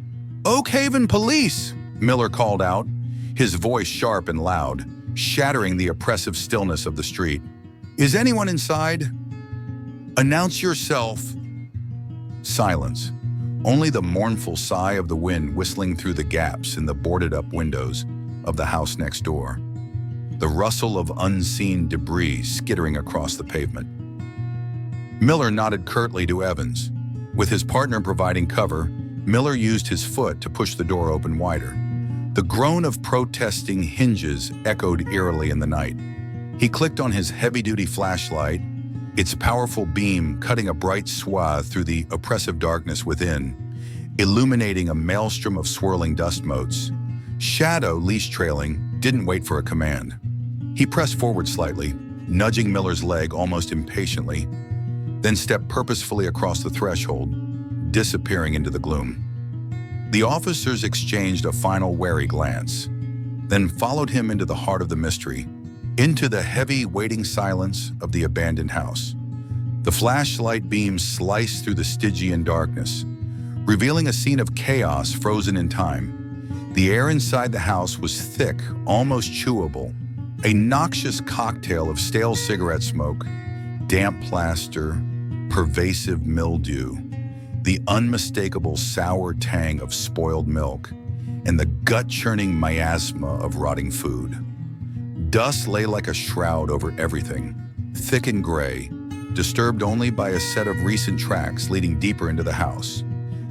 "Oak Haven Police!" Miller called out, his voice sharp and loud, shattering the oppressive stillness of the street. "Is anyone inside? Announce yourself." Silence. Only the mournful sigh of the wind whistling through the gaps in the boarded-up windows of the house next door. The rustle of unseen debris skittering across the pavement. Miller nodded curtly to Evans. With his partner providing cover, Miller used his foot to push the door open wider. The groan of protesting hinges echoed eerily in the night. He clicked on his heavy-duty flashlight, its powerful beam cutting a bright swath through the oppressive darkness within, illuminating a maelstrom of swirling dust motes. Shadow, leash trailing, didn't wait for a command. He pressed forward slightly, nudging Miller's leg almost impatiently. then stepped purposefully across the threshold, disappearing into the gloom. The officers exchanged a final wary glance, then followed him into the heart of the mystery, into the heavy, waiting silence of the abandoned house. The flashlight beams sliced through the Stygian darkness, revealing a scene of chaos frozen in time. The air inside the house was thick, almost chewable, a noxious cocktail of stale cigarette smoke, damp plaster, pervasive mildew, the unmistakable sour tang of spoiled milk, and the gut-churning miasma of rotting food. Dust lay like a shroud over everything, thick and gray, disturbed only by a set of recent tracks leading deeper into the house.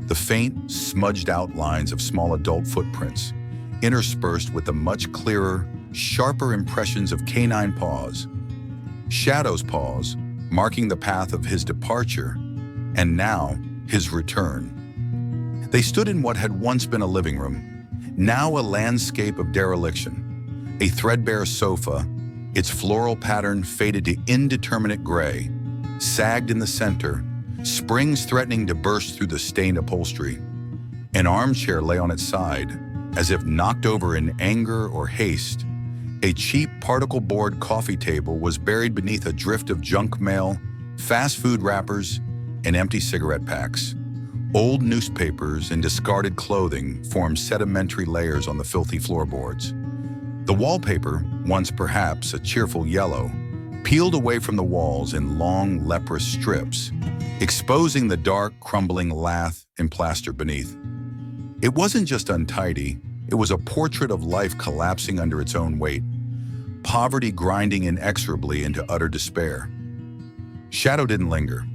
The faint, smudged outlines of small adult footprints, interspersed with the much clearer, sharper impressions of canine paws. Shadow's paws, marking the path of his departure, and now his return. They stood in what had once been a living room, now a landscape of dereliction. A threadbare sofa, its floral pattern faded to indeterminate gray, sagged in the center, springs threatening to burst through the stained upholstery. An armchair lay on its side, as if knocked over in anger or haste. A cheap particle board coffee table was buried beneath a drift of junk mail, fast food wrappers, and empty cigarette packs. Old newspapers and discarded clothing formed sedimentary layers on the filthy floorboards. The wallpaper, once perhaps a cheerful yellow, peeled away from the walls in long, leprous strips, exposing the dark, crumbling lath and plaster beneath. It wasn't just untidy, it was a portrait of life collapsing under its own weight, poverty grinding inexorably into utter despair. Shadow didn't linger.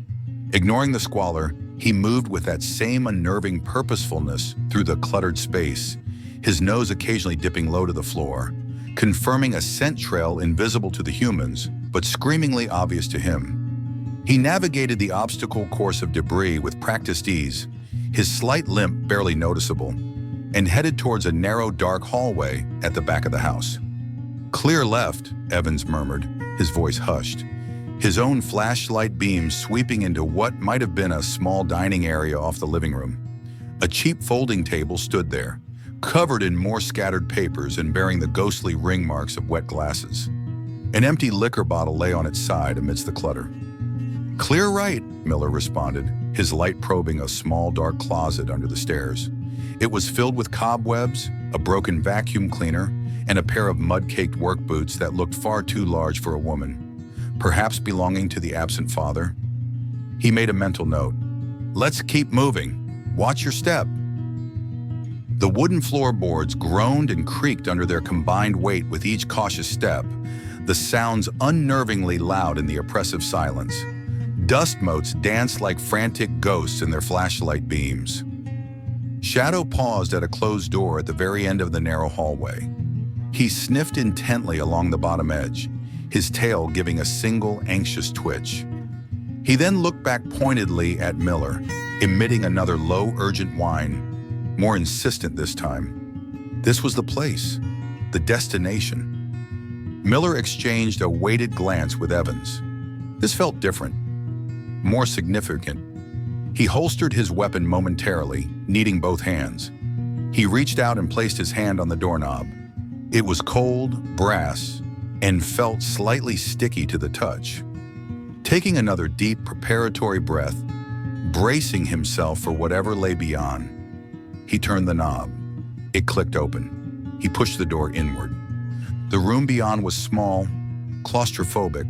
Ignoring the squalor, he moved with that same unnerving purposefulness through the cluttered space, his nose occasionally dipping low to the floor, confirming a scent trail invisible to the humans, but screamingly obvious to him. He navigated the obstacle course of debris with practiced ease, his slight limp barely noticeable, and headed towards a narrow, dark hallway at the back of the house. "Clear left," Evans murmured, his voice hushed, his own flashlight beam sweeping into what might have been a small dining area off the living room. A cheap folding table stood there, covered in more scattered papers and bearing the ghostly ring marks of wet glasses. An empty liquor bottle lay on its side amidst the clutter. "Clear right," Miller responded, his light probing a small dark closet under the stairs. It was filled with cobwebs, a broken vacuum cleaner, and a pair of mud-caked work boots that looked far too large for a woman, perhaps belonging to the absent father. He made a mental note. "Let's keep moving. Watch your step." The wooden floorboards groaned and creaked under their combined weight with each cautious step, the sounds unnervingly loud in the oppressive silence. Dust motes danced like frantic ghosts in their flashlight beams. Shadow paused at a closed door at the very end of the narrow hallway. He sniffed intently along the bottom edge, his tail giving a single anxious twitch. He then looked back pointedly at Miller, emitting another low, urgent whine, more insistent this time. This was the place, the destination. Miller exchanged a weighted glance with Evans. This felt different, more significant. He holstered his weapon momentarily, needing both hands. He reached out and placed his hand on the doorknob. It was cold, brass, and felt slightly sticky to the touch. Taking another deep, preparatory breath, bracing himself for whatever lay beyond, he turned the knob. It clicked open. He pushed the door inward. The room beyond was small, claustrophobic,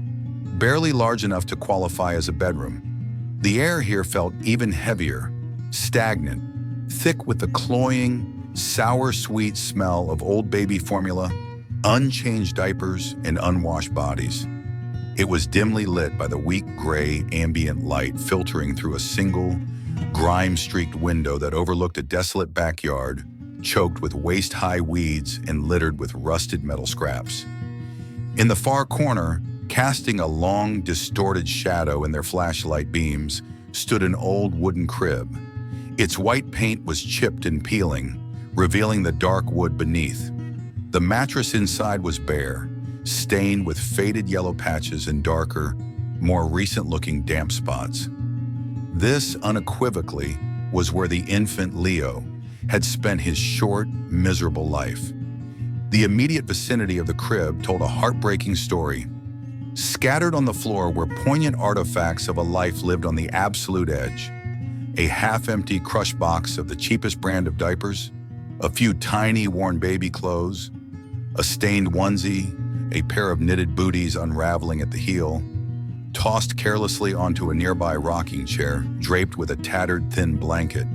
barely large enough to qualify as a bedroom. The air here felt even heavier, stagnant, thick with the cloying, sour-sweet smell of old baby formula, unchanged diapers, and unwashed bodies. It was dimly lit by the weak gray ambient light filtering through a single, grime-streaked window that overlooked a desolate backyard, choked with waist-high weeds and littered with rusted metal scraps. In the far corner, casting a long, distorted shadow in their flashlight beams, stood an old wooden crib. Its white paint was chipped and peeling, revealing the dark wood beneath. The mattress inside was bare, stained with faded yellow patches and darker, more recent-looking damp spots. This, unequivocally, was where the infant Leo had spent his short, miserable life. The immediate vicinity of the crib told a heartbreaking story. Scattered on the floor were poignant artifacts of a life lived on the absolute edge. A half-empty crushed box of the cheapest brand of diapers, a few tiny worn baby clothes, a stained onesie, a pair of knitted booties unraveling at the heel, tossed carelessly onto a nearby rocking chair draped with a tattered thin blanket,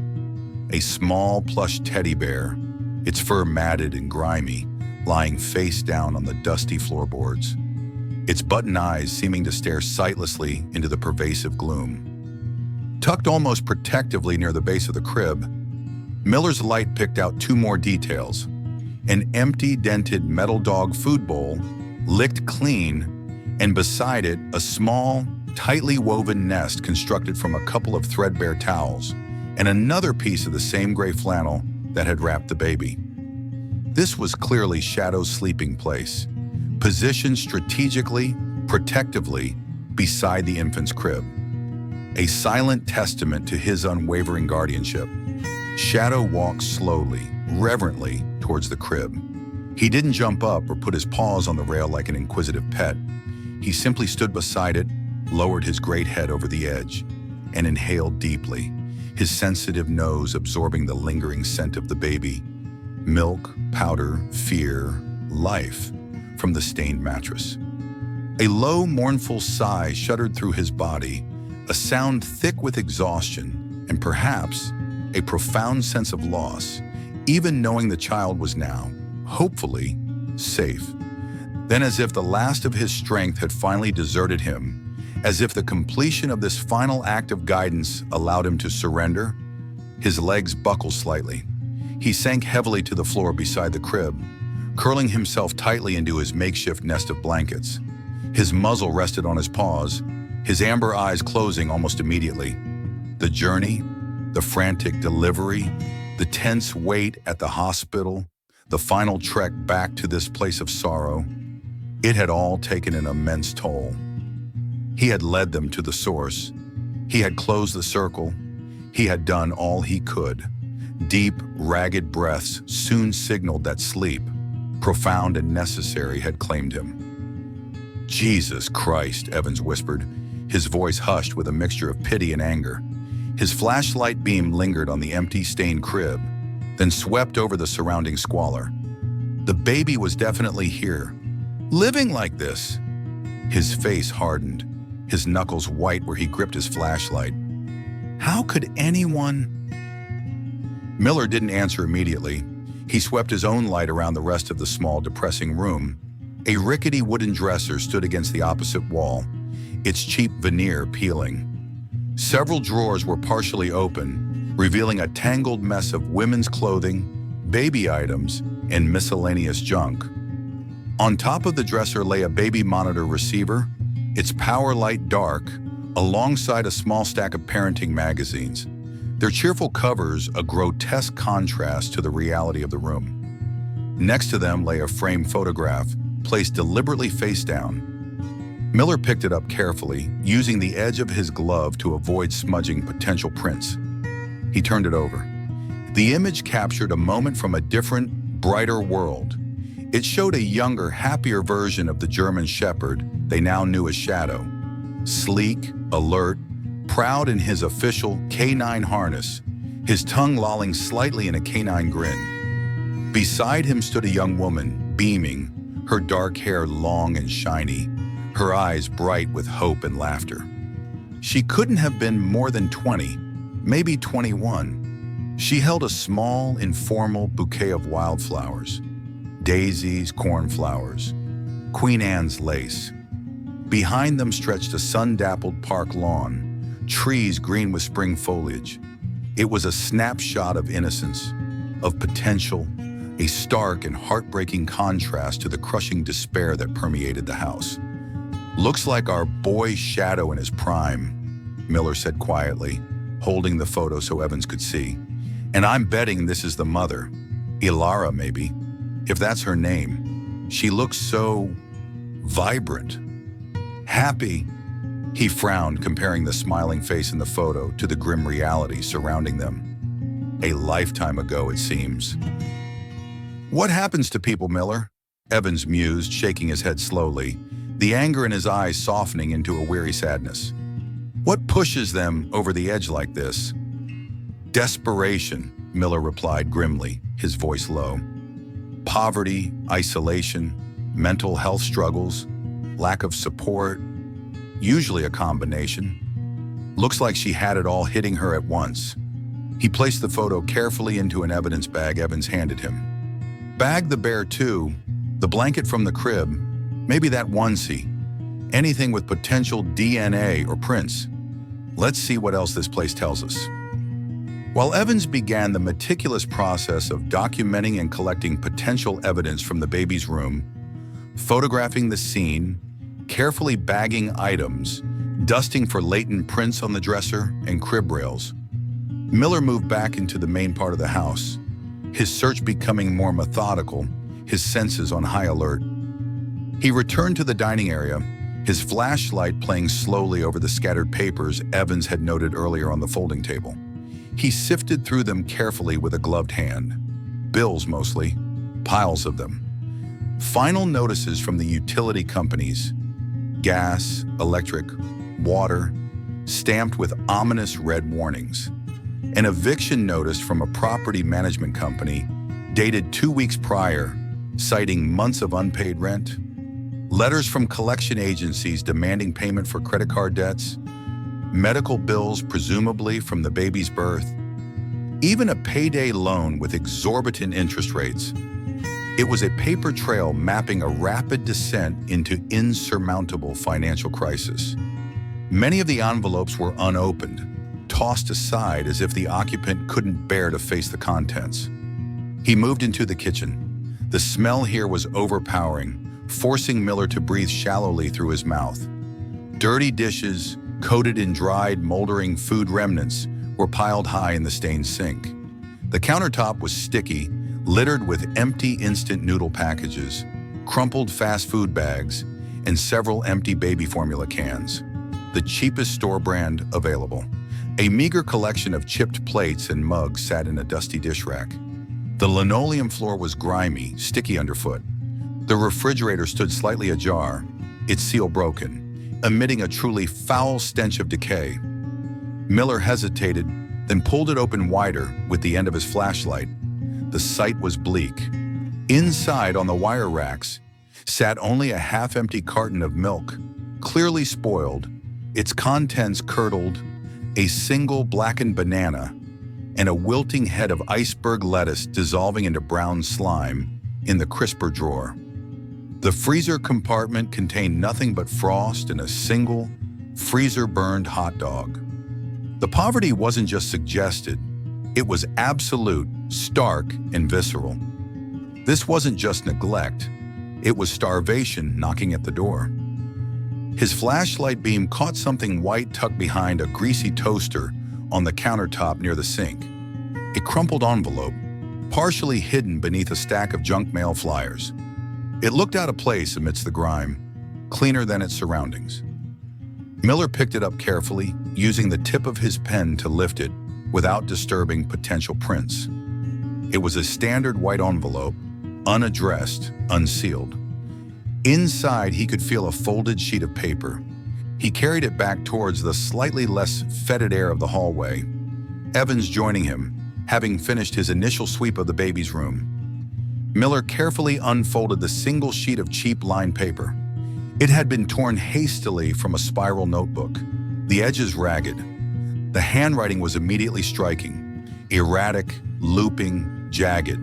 a small plush teddy bear, its fur matted and grimy, lying face down on the dusty floorboards, its button eyes seeming to stare sightlessly into the pervasive gloom. Tucked almost protectively near the base of the crib, Miller's light picked out two more details: an empty, dented metal dog food bowl, licked clean, and beside it, a small, tightly woven nest constructed from a couple of threadbare towels, and another piece of the same gray flannel that had wrapped the baby. This was clearly Shadow's sleeping place, positioned strategically, protectively, beside the infant's crib. A silent testament to his unwavering guardianship. Shadow walked slowly, reverently, towards the crib. He didn't jump up or put his paws on the rail like an inquisitive pet. He simply stood beside it, lowered his great head over the edge, and inhaled deeply, his sensitive nose absorbing the lingering scent of the baby. Milk, powder, fear, life, from the stained mattress. A low, mournful sigh shuddered through his body, a sound thick with exhaustion, and perhaps a profound sense of loss, even knowing the child was now, hopefully, safe. Then, as if the last of his strength had finally deserted him, as if the completion of this final act of guidance allowed him to surrender, his legs buckled slightly. He sank heavily to the floor beside the crib, curling himself tightly into his makeshift nest of blankets. His muzzle rested on his paws, his amber eyes closing almost immediately. The journey, the frantic delivery, the tense wait at the hospital, the final trek back to this place of sorrow, it had all taken an immense toll. He had led them to the source. He had closed the circle. He had done all he could. Deep, ragged breaths soon signaled that sleep, profound and necessary, had claimed him. "Jesus Christ," Evans whispered, his voice hushed with a mixture of pity and anger. His flashlight beam lingered on the empty, stained crib, then swept over the surrounding squalor. The baby was definitely here, living like this. His face hardened, his knuckles white where he gripped his flashlight. How could anyone... Miller didn't answer immediately. He swept his own light around the rest of the small, depressing room. A rickety wooden dresser stood against the opposite wall, its cheap veneer peeling. Several drawers were partially open, revealing a tangled mess of women's clothing, baby items, and miscellaneous junk. On top of the dresser lay a baby monitor receiver, its power light dark, alongside a small stack of parenting magazines. Their cheerful covers a grotesque contrast to the reality of the room. Next to them lay a framed photograph, placed deliberately face down. Miller picked it up carefully, using the edge of his glove to avoid smudging potential prints. He turned it over. The image captured a moment from a different, brighter world. It showed a younger, happier version of the German Shepherd they now knew as Shadow. Sleek, alert, proud in his official canine harness, his tongue lolling slightly in a canine grin. Beside him stood a young woman, beaming, her dark hair long and shiny, her eyes bright with hope and laughter. She couldn't have been more than 20, maybe 21. She held a small, informal bouquet of wildflowers, daisies, cornflowers, Queen Anne's lace. Behind them stretched a sun-dappled park lawn, trees green with spring foliage. It was a snapshot of innocence, of potential, a stark and heartbreaking contrast to the crushing despair that permeated the house. "Looks like our boy Shadow in his prime," Miller said quietly, holding the photo so Evans could see. "And I'm betting this is the mother, Elara maybe, if that's her name. She looks so vibrant, happy, He frowned, comparing the smiling face in the photo to the grim reality surrounding them. A lifetime ago, it seems. "What happens to people, Miller?" Evans mused, shaking his head slowly, the anger in his eyes softening into a weary sadness. "What pushes them over the edge like this?" "Desperation," Miller replied grimly, his voice low. "Poverty, isolation, mental health struggles, lack of support, usually a combination. Looks like she had it all hitting her at once." He placed the photo carefully into an evidence bag Evans handed him. "Bag the bear too, the blanket from the crib, maybe that onesie, anything with potential DNA or prints. Let's see what else this place tells us." While Evans began the meticulous process of documenting and collecting potential evidence from the baby's room, photographing the scene, carefully bagging items, dusting for latent prints on the dresser and crib rails, Miller moved back into the main part of the house, his search becoming more methodical, his senses on high alert. He returned to the dining area, his flashlight playing slowly over the scattered papers Evans had noted earlier on the folding table. He sifted through them carefully with a gloved hand. Bills mostly, piles of them. Final notices from the utility companies, gas, electric, water, stamped with ominous red warnings. An eviction notice from a property management company dated 2 weeks prior, citing months of unpaid rent. Letters from collection agencies demanding payment for credit card debts. Medical bills presumably from the baby's birth. Even a payday loan with exorbitant interest rates. It was a paper trail mapping a rapid descent into insurmountable financial crisis. Many of the envelopes were unopened, tossed aside as if the occupant couldn't bear to face the contents. He moved into the kitchen. The smell here was overpowering, forcing Miller to breathe shallowly through his mouth. Dirty dishes, coated in dried, moldering food remnants, were piled high in the stained sink. The countertop was sticky, littered with empty instant noodle packages, crumpled fast food bags, and several empty baby formula cans, the cheapest store brand available. A meager collection of chipped plates and mugs sat in a dusty dish rack. The linoleum floor was grimy, sticky underfoot. The refrigerator stood slightly ajar, its seal broken, emitting a truly foul stench of decay. Miller hesitated, then pulled it open wider with the end of his flashlight. The sight was bleak. Inside, on the wire racks, sat only a half-empty carton of milk, clearly spoiled, its contents curdled, a single blackened banana, and a wilting head of iceberg lettuce dissolving into brown slime in the crisper drawer. The freezer compartment contained nothing but frost and a single, freezer-burned hot dog. The poverty wasn't just suggested, it was absolute, stark, and visceral. This wasn't just neglect, it was starvation knocking at the door. His flashlight beam caught something white tucked behind a greasy toaster on the countertop near the sink. A crumpled envelope, partially hidden beneath a stack of junk mail flyers. It looked out of place amidst the grime, cleaner than its surroundings. Miller picked it up carefully, using the tip of his pen to lift it without disturbing potential prints. It was a standard white envelope, unaddressed, unsealed. Inside, he could feel a folded sheet of paper. He carried it back towards the slightly less fetid air of the hallway, Evans joining him, having finished his initial sweep of the baby's room. Miller carefully unfolded the single sheet of cheap lined paper. It had been torn hastily from a spiral notebook, the edges ragged. The handwriting was immediately striking, erratic, looping, jagged.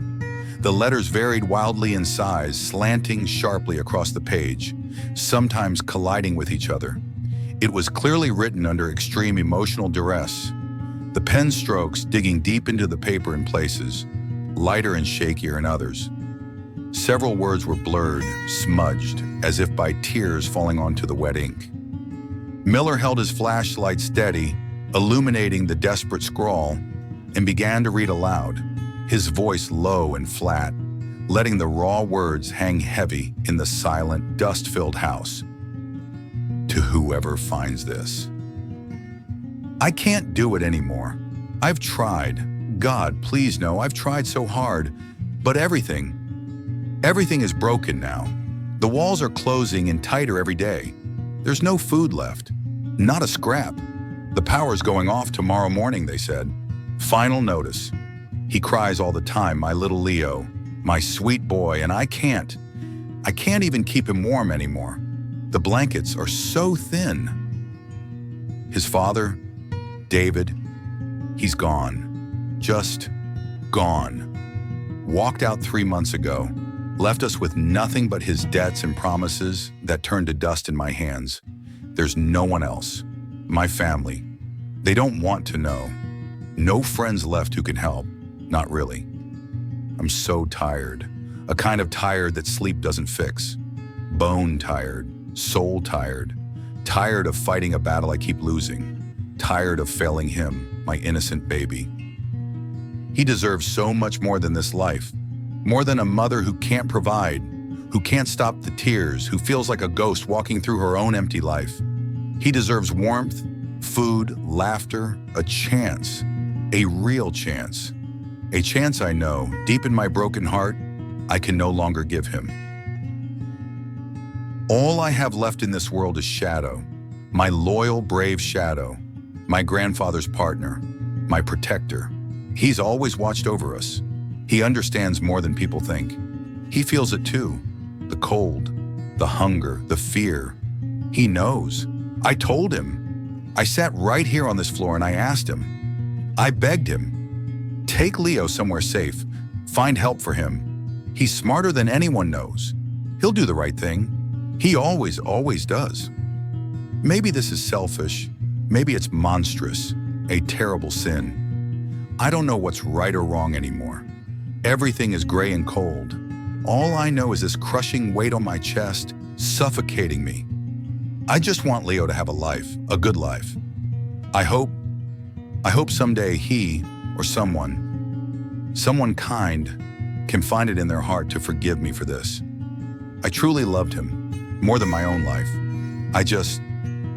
The letters varied wildly in size, slanting sharply across the page, sometimes colliding with each other. It was clearly written under extreme emotional duress, the pen strokes digging deep into the paper in places, lighter and shakier in others. Several words were blurred, smudged, as if by tears falling onto the wet ink. Miller held his flashlight steady, illuminating the desperate scrawl, and began to read aloud, his voice low and flat, letting the raw words hang heavy in the silent, dust-filled house. to whoever finds this. I can't do it anymore. I've tried. God, please no, I've tried so hard. But everything is broken now. The walls are closing in tighter every day. There's no food left. Not a scrap. The power's going off tomorrow morning, they said. Final notice. He cries all the time, my little Leo, my sweet boy, and I can't even keep him warm anymore. The blankets are so thin. His father, David, he's gone. Just gone. Walked out 3 months ago. Left us with nothing but his debts and promises that turned to dust in my hands. There's no one else. My family. They don't want to know. No friends left who can help. Not really. I'm so tired. A kind of tired that sleep doesn't fix. Bone tired. Soul tired. Tired of fighting a battle I keep losing. Tired of failing him, my innocent baby. He deserves so much more than this life. More than a mother who can't provide, who can't stop the tears, who feels like a ghost walking through her own empty life. He deserves warmth, food, laughter, a chance, a real chance. A chance I know, deep in my broken heart, I can no longer give him. All I have left in this world is Shadow, my loyal, brave Shadow, my grandfather's partner, my protector. He's always watched over us. He understands more than people think. He feels it too. The cold, the hunger, the fear. He knows. I told him. I sat right here on this floor and I asked him. I begged him. Take Leo somewhere safe. Find help for him. He's smarter than anyone knows. He'll do the right thing. He always does. Maybe this is selfish. Maybe it's monstrous. A terrible sin. I don't know what's right or wrong anymore. Everything is gray and cold. All I know is this crushing weight on my chest, suffocating me. I just want Leo to have a life, a good life. I hope someday he or someone kind can find it in their heart to forgive me for this. I truly loved him, more than my own life. I just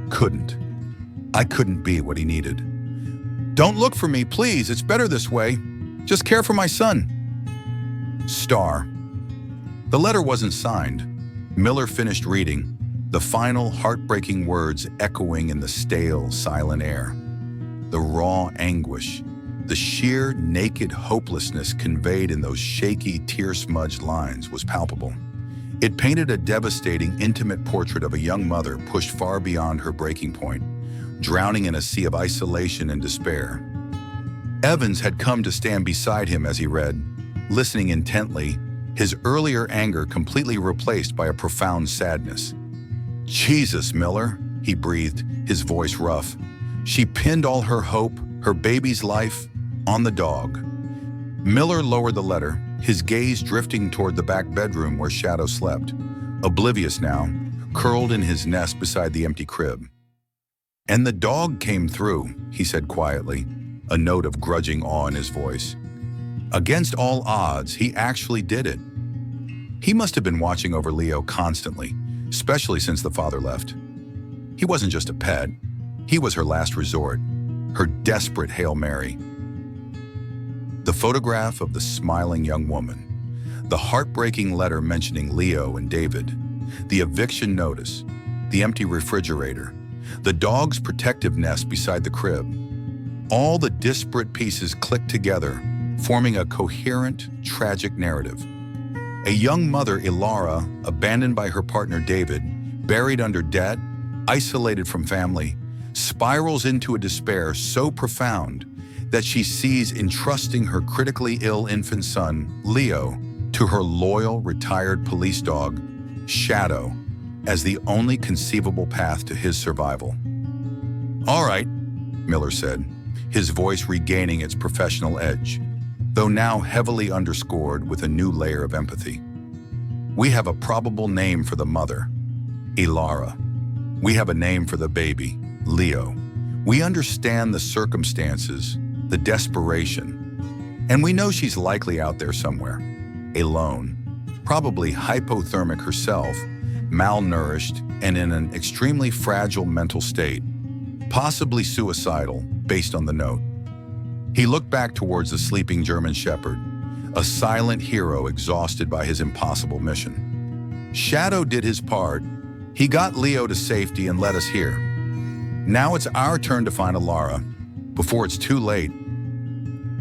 couldn't. I couldn't be what he needed. Don't look for me, please. It's better this way. Just care for my son. Star. The letter wasn't signed. Miller finished reading, the final heartbreaking words echoing in the stale, silent air. The raw anguish, the sheer, naked hopelessness conveyed in those shaky, tear-smudged lines was palpable. It painted a devastating, intimate portrait of a young mother pushed far beyond her breaking point, drowning in a sea of isolation and despair. Evans had come to stand beside him as he read, listening intently, his earlier anger completely replaced by a profound sadness. Jesus, Miller, he breathed, his voice rough. She pinned all her hope, her baby's life, on the dog. Miller lowered the letter, his gaze drifting toward the back bedroom where Shadow slept, oblivious now, curled in his nest beside the empty crib. And the dog came through, he said quietly, a note of grudging awe in his voice. Against all odds, he actually did it. He must have been watching over Leo constantly, especially since the father left. He wasn't just a pet. He was her last resort, her desperate Hail Mary. The photograph of the smiling young woman, the heartbreaking letter mentioning Leo and David, the eviction notice, the empty refrigerator, the dog's protective nest beside the crib. All the disparate pieces clicked together, forming a coherent, tragic narrative. A young mother, Elara, abandoned by her partner David, buried under debt, isolated from family, spirals into a despair so profound that she sees entrusting her critically ill infant son, Leo, to her loyal, retired police dog, Shadow, as the only conceivable path to his survival. "All right," Miller said, his voice regaining its professional edge, though now heavily underscored with a new layer of empathy. "We have a probable name for the mother, Elara. We have a name for the baby, Leo. We understand the circumstances, the desperation, and we know she's likely out there somewhere, alone, probably hypothermic herself, malnourished, and in an extremely fragile mental state, possibly suicidal based on the note. He looked back towards the sleeping German shepherd, a silent hero exhausted by his impossible mission. Shadow did his part. He got Leo to safety and led us here. Now it's our turn to find Elara, before it's too late.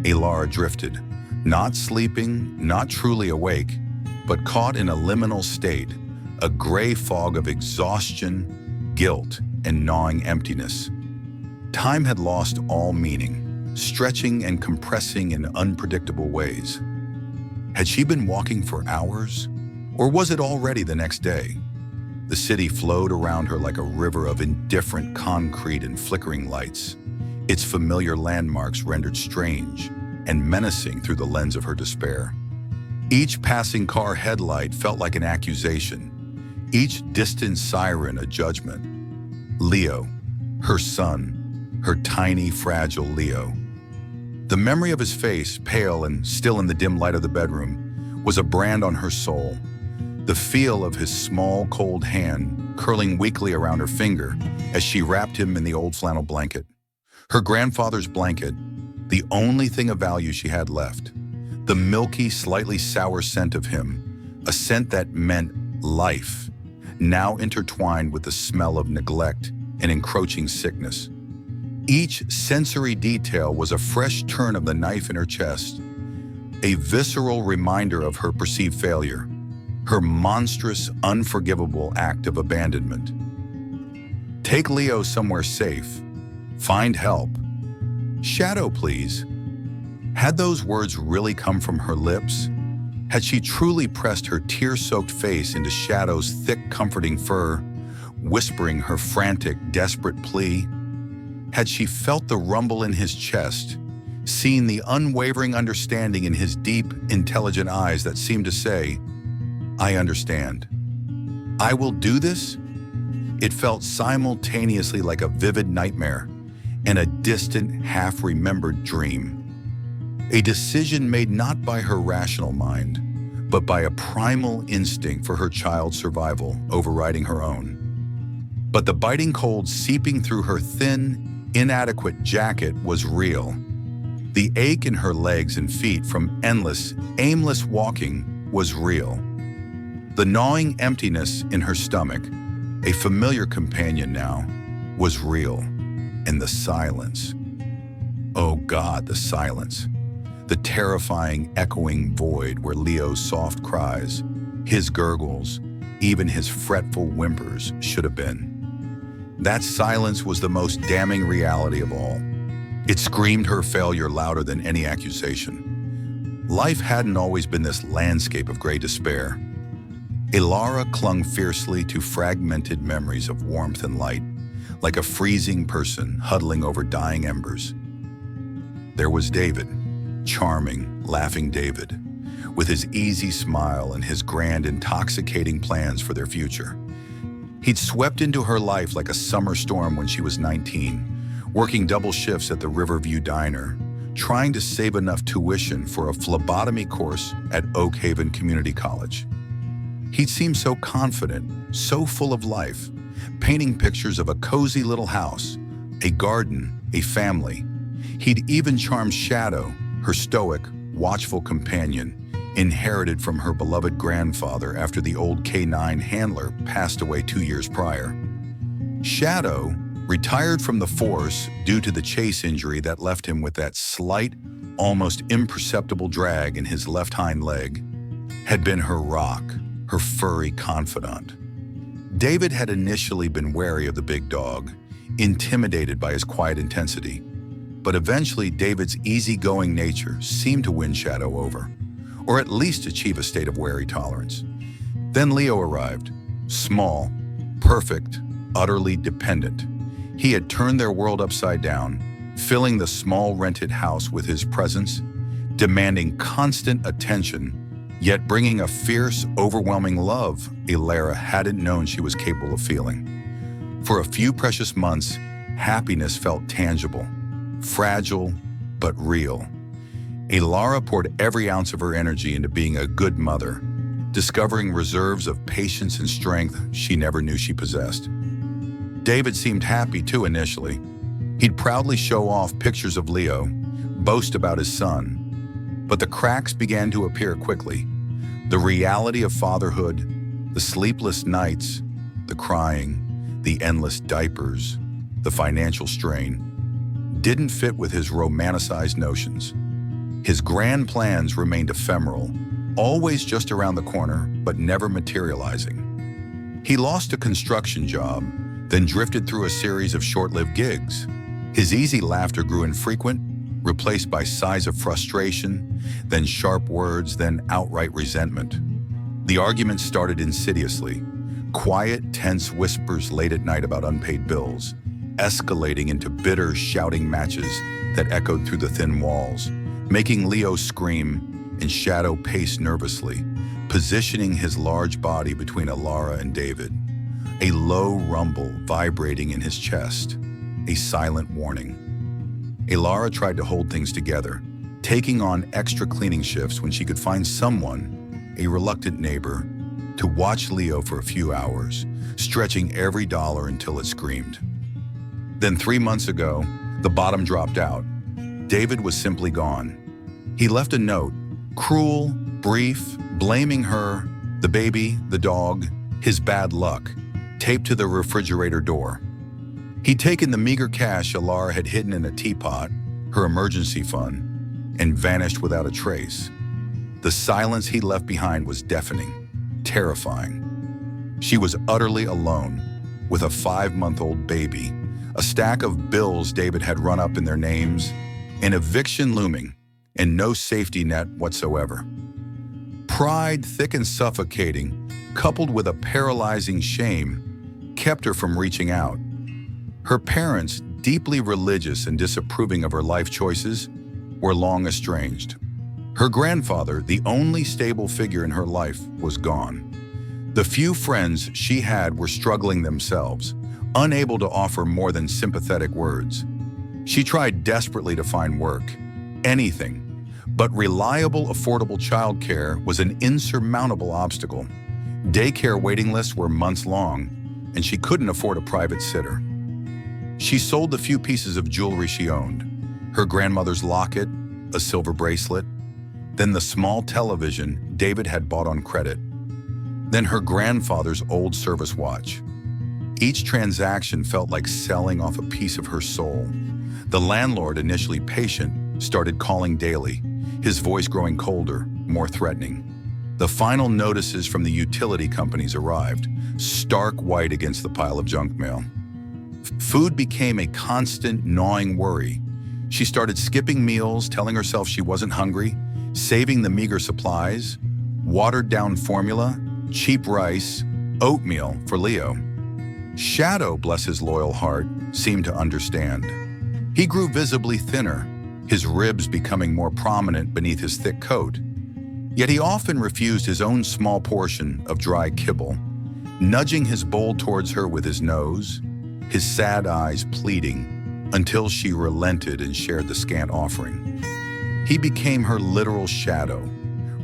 Elara drifted, not sleeping, not truly awake, but caught in a liminal state, a gray fog of exhaustion, guilt, and gnawing emptiness. Time had lost all meaning, stretching and compressing in unpredictable ways. Had she been walking for hours, or was it already the next day? The city flowed around her like a river of indifferent concrete and flickering lights, its familiar landmarks rendered strange and menacing through the lens of her despair. Each passing car headlight felt like an accusation, each distant siren a judgment. Leo, her son, her tiny, fragile Leo. The memory of his face, pale and still in the dim light of the bedroom, was a brand on her soul. The feel of his small, cold hand curling weakly around her finger as she wrapped him in the old flannel blanket. Her grandfather's blanket, the only thing of value she had left. The milky, slightly sour scent of him, a scent that meant life, now intertwined with the smell of neglect and encroaching sickness. Each sensory detail was a fresh turn of the knife in her chest, a visceral reminder of her perceived failure, her monstrous, unforgivable act of abandonment. Take Leo somewhere safe. Find help. Shadow, please. Had those words really come from her lips? Had she truly pressed her tear-soaked face into Shadow's thick, comforting fur, whispering her frantic, desperate plea? Had she felt the rumble in his chest, seen the unwavering understanding in his deep, intelligent eyes that seemed to say, "I understand. I will do this"? It felt simultaneously like a vivid nightmare and a distant, half-remembered dream. A decision made not by her rational mind, but by a primal instinct for her child's survival overriding her own. But the biting cold seeping through her thin, inadequate jacket was real. The ache in her legs and feet from endless, aimless walking was real. The gnawing emptiness in her stomach, a familiar companion now, was real. And the silence. Oh God, the silence. The terrifying, echoing void where Leo's soft cries, his gurgles, even his fretful whimpers should have been. That silence was the most damning reality of all. It screamed her failure louder than any accusation. Life hadn't always been this landscape of gray despair. Elara clung fiercely to fragmented memories of warmth and light, like a freezing person huddling over dying embers. There was David, charming, laughing David, with his easy smile and his grand, intoxicating plans for their future. He'd swept into her life like a summer storm when she was 19, working double shifts at the Riverview Diner, trying to save enough tuition for a phlebotomy course at Oak Haven Community College. He'd seemed so confident, so full of life, painting pictures of a cozy little house, a garden, a family. He'd even charmed Shadow, her stoic, watchful companion, inherited from her beloved grandfather after the old K9 handler passed away 2 years prior. Shadow, retired from the force due to the chase injury that left him with that slight, almost imperceptible drag in his left hind leg, had been her rock, her furry confidant. David had initially been wary of the big dog, intimidated by his quiet intensity, but eventually David's easygoing nature seemed to win Shadow over, or at least achieve a state of wary tolerance. Then Leo arrived, small, perfect, utterly dependent. He had turned their world upside down, filling the small rented house with his presence, demanding constant attention, yet bringing a fierce, overwhelming love Elara hadn't known she was capable of feeling. For a few precious months, happiness felt tangible, fragile, but real. Elara poured every ounce of her energy into being a good mother, discovering reserves of patience and strength she never knew she possessed. David seemed happy too initially. He'd proudly show off pictures of Leo, boast about his son. But the cracks began to appear quickly. The reality of fatherhood, the sleepless nights, the crying, the endless diapers, the financial strain, didn't fit with his romanticized notions. His grand plans remained ephemeral, always just around the corner, but never materializing. He lost a construction job, then drifted through a series of short-lived gigs. His easy laughter grew infrequent, replaced by sighs of frustration, then sharp words, then outright resentment. The arguments started insidiously, quiet, tense whispers late at night about unpaid bills, escalating into bitter, shouting matches that echoed through the thin walls, making Leo scream and Shadow pace nervously, positioning his large body between Elara and David. A low rumble vibrating in his chest, a silent warning. Elara tried to hold things together, taking on extra cleaning shifts when she could find someone, a reluctant neighbor, to watch Leo for a few hours, stretching every dollar until it screamed. Then 3 months ago, the bottom dropped out. David was simply gone. He left a note, cruel, brief, blaming her, the baby, the dog, his bad luck, taped to the refrigerator door. He'd taken the meager cash Elara had hidden in a teapot, her emergency fund, and vanished without a trace. The silence he left behind was deafening, terrifying. She was utterly alone, with a 5-month-old baby, a stack of bills David had run up in their names, an eviction looming, and no safety net whatsoever. Pride, thick and suffocating, coupled with a paralyzing shame, kept her from reaching out. Her parents, deeply religious and disapproving of her life choices, were long estranged. Her grandfather, the only stable figure in her life, was gone. The few friends she had were struggling themselves, unable to offer more than sympathetic words. She tried desperately to find work, anything, but reliable, affordable childcare was an insurmountable obstacle. Daycare waiting lists were months long, and she couldn't afford a private sitter. She sold the few pieces of jewelry she owned, her grandmother's locket, a silver bracelet, then the small television David had bought on credit, then her grandfather's old service watch. Each transaction felt like selling off a piece of her soul. The landlord, initially patient, started calling daily, his voice growing colder, more threatening. The final notices from the utility companies arrived, stark white against the pile of junk mail. Food became a constant, gnawing worry. She started skipping meals, telling herself she wasn't hungry, saving the meager supplies, watered-down formula, cheap rice, oatmeal for Leo. Shadow, bless his loyal heart, seemed to understand. He grew visibly thinner, his ribs becoming more prominent beneath his thick coat. Yet he often refused his own small portion of dry kibble, nudging his bowl towards her with his nose, his sad eyes pleading, until she relented and shared the scant offering. He became her literal shadow,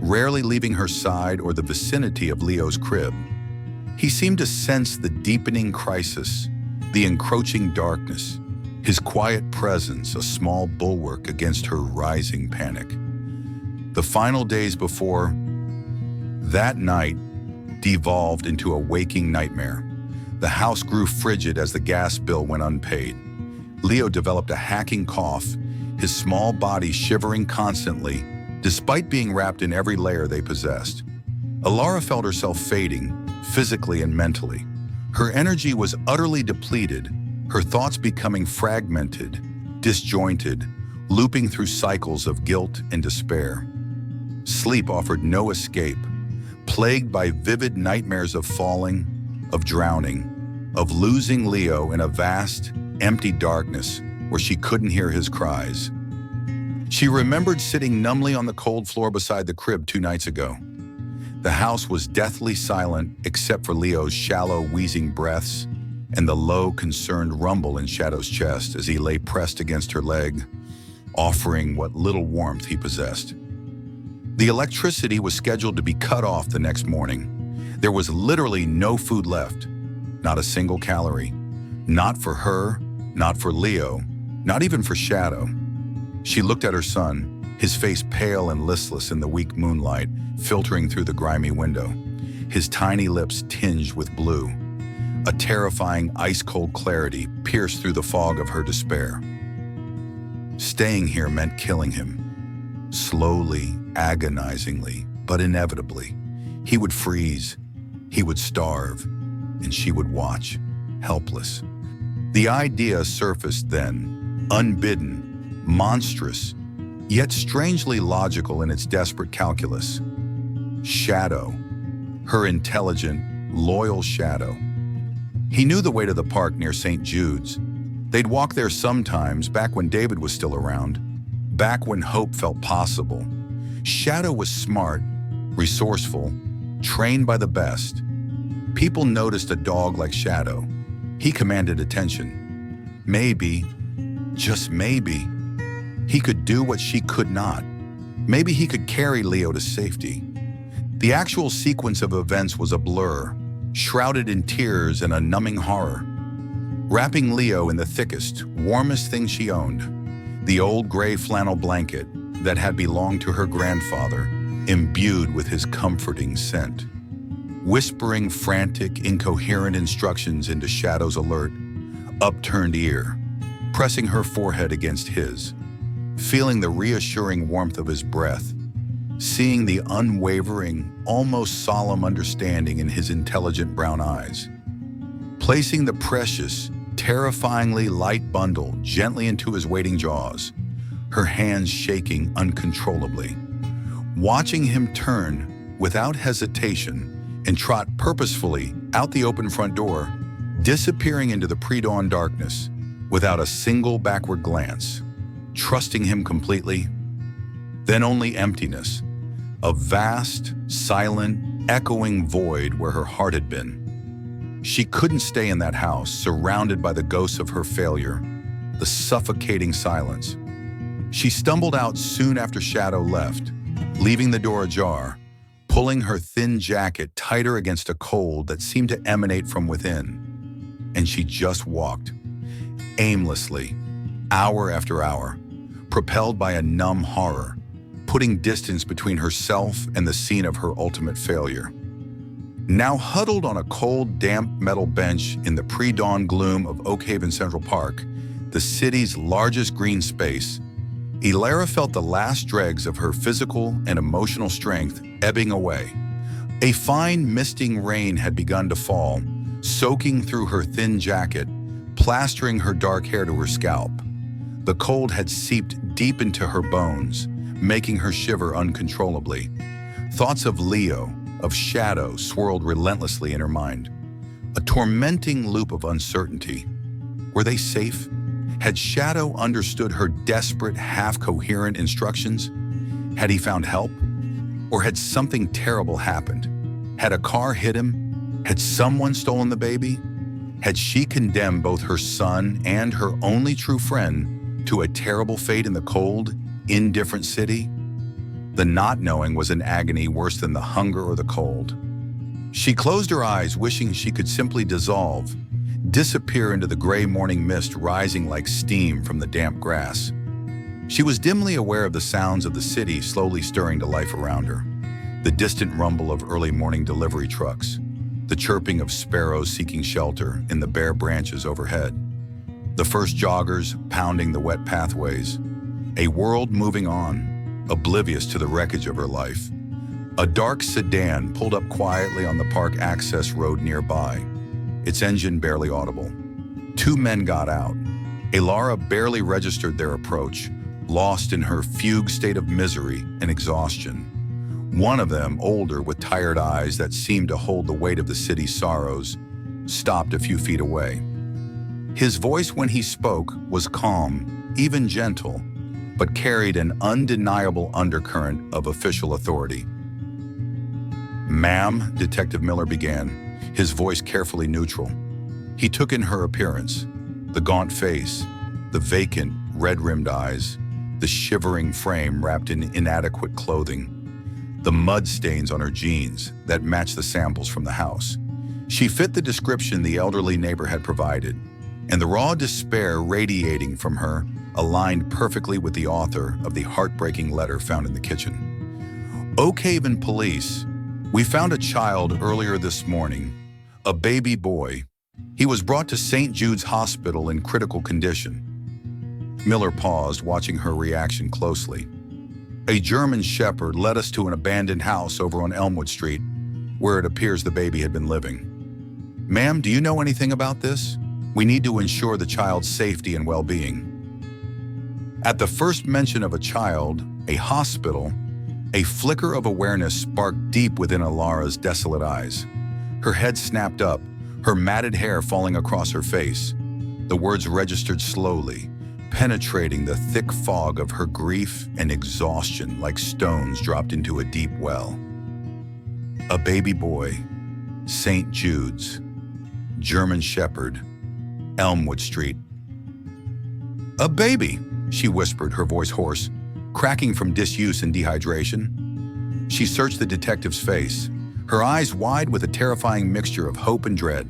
rarely leaving her side or the vicinity of Leo's crib. He seemed to sense the deepening crisis, the encroaching darkness, his quiet presence a small bulwark against her rising panic. The final days before that night devolved into a waking nightmare. The house grew frigid as the gas bill went unpaid. Leo developed a hacking cough, his small body shivering constantly, despite being wrapped in every layer they possessed. Elara felt herself fading, physically and mentally. Her energy was utterly depleted, her thoughts becoming fragmented, disjointed, looping through cycles of guilt and despair. Sleep offered no escape, plagued by vivid nightmares of falling, of drowning, of losing Leo in a vast, empty darkness where she couldn't hear his cries. She remembered sitting numbly on the cold floor beside the crib 2 nights ago. The house was deathly silent except for Leo's shallow, wheezing breaths and the low, concerned rumble in Shadow's chest as he lay pressed against her leg, offering what little warmth he possessed. The electricity was scheduled to be cut off the next morning. There was literally no food left, not a single calorie. Not for her, not for Leo, not even for Shadow. She looked at her son, his face pale and listless in the weak moonlight filtering through the grimy window, his tiny lips tinged with blue. A terrifying, ice-cold clarity pierced through the fog of her despair. Staying here meant killing him. Slowly, agonizingly, but inevitably. He would freeze, he would starve, and she would watch, helpless. The idea surfaced then, unbidden, monstrous, yet strangely logical in its desperate calculus. Shadow, her intelligent, loyal Shadow. He knew the way to the park near St. Jude's. They'd walk there sometimes, back when David was still around, back when hope felt possible. Shadow was smart, resourceful, trained by the best. People noticed a dog like Shadow. He commanded attention. Maybe, just maybe, he could do what she could not. Maybe he could carry Leo to safety. The actual sequence of events was a blur, shrouded in tears and a numbing horror. Wrapping Leo in the thickest, warmest thing she owned, the old gray flannel blanket that had belonged to her grandfather, imbued with his comforting scent. Whispering frantic, incoherent instructions into Shadow's alert, upturned ear, pressing her forehead against his, feeling the reassuring warmth of his breath, seeing the unwavering, almost solemn understanding in his intelligent brown eyes. Placing the precious, terrifyingly light bundle gently into his waiting jaws, her hands shaking uncontrollably. Watching him turn, without hesitation, and trot purposefully out the open front door, disappearing into the pre-dawn darkness, without a single backward glance, trusting him completely. Then only emptiness, a vast, silent, echoing void where her heart had been. She couldn't stay in that house, surrounded by the ghosts of her failure, the suffocating silence. She stumbled out soon after Shadow left, leaving the door ajar, pulling her thin jacket tighter against a cold that seemed to emanate from within. And she just walked, aimlessly, hour after hour, propelled by a numb horror, putting distance between herself and the scene of her ultimate failure. Now huddled on a cold, damp metal bench in the pre-dawn gloom of Oak Haven Central Park, the city's largest green space, Elara felt the last dregs of her physical and emotional strength ebbing away. A fine, misting rain had begun to fall, soaking through her thin jacket, plastering her dark hair to her scalp. The cold had seeped deep into her bones, making her shiver uncontrollably. Thoughts of Leo, of Shadow, swirled relentlessly in her mind. A tormenting loop of uncertainty. Were they safe? Had Shadow understood her desperate, half-coherent instructions? Had he found help? Or had something terrible happened? Had a car hit him? Had someone stolen the baby? Had she condemned both her son and her only true friend to a terrible fate in the cold, indifferent city? The not knowing was an agony worse than the hunger or the cold. She closed her eyes, wishing she could simply dissolve, disappear into the gray morning mist rising like steam from the damp grass. She was dimly aware of the sounds of the city slowly stirring to life around her. The distant rumble of early morning delivery trucks, the chirping of sparrows seeking shelter in the bare branches overhead, the first joggers pounding the wet pathways, a world moving on, oblivious to the wreckage of her life. A dark sedan pulled up quietly on the park access road nearby, its engine barely audible. Two men got out. Elara barely registered their approach, lost in her fugue state of misery and exhaustion. One of them, older with tired eyes that seemed to hold the weight of the city's sorrows, stopped a few feet away. His voice when he spoke was calm, even gentle, but carried an undeniable undercurrent of official authority. "Ma'am," Detective Miller began, his voice carefully neutral. He took in her appearance, the gaunt face, the vacant, red-rimmed eyes, the shivering frame wrapped in inadequate clothing. the mud stains on her jeans that matched the samples from the house. She fit the description the elderly neighbor had provided, and the raw despair radiating from her aligned perfectly with the author of the heartbreaking letter found in the kitchen. Oak Haven police, we found a child earlier this morning, a baby boy. He was brought to St. Jude's Hospital in critical condition. Miller paused, watching her reaction closely. A German shepherd led us to an abandoned house over on Elmwood Street, where it appears the baby had been living. Ma'am, do you know anything about this? We need to ensure the child's safety and well-being. At the first mention of a child, a hospital, a flicker of awareness sparked deep within Elara's desolate eyes. Her head snapped up, her matted hair falling across her face. The words registered slowly, penetrating the thick fog of her grief and exhaustion like stones dropped into a deep well. A baby boy, St. Jude's, German shepherd, Elmwood Street. A baby, she whispered, her voice hoarse, cracking from disuse and dehydration. She searched the detective's face, her eyes wide with a terrifying mixture of hope and dread.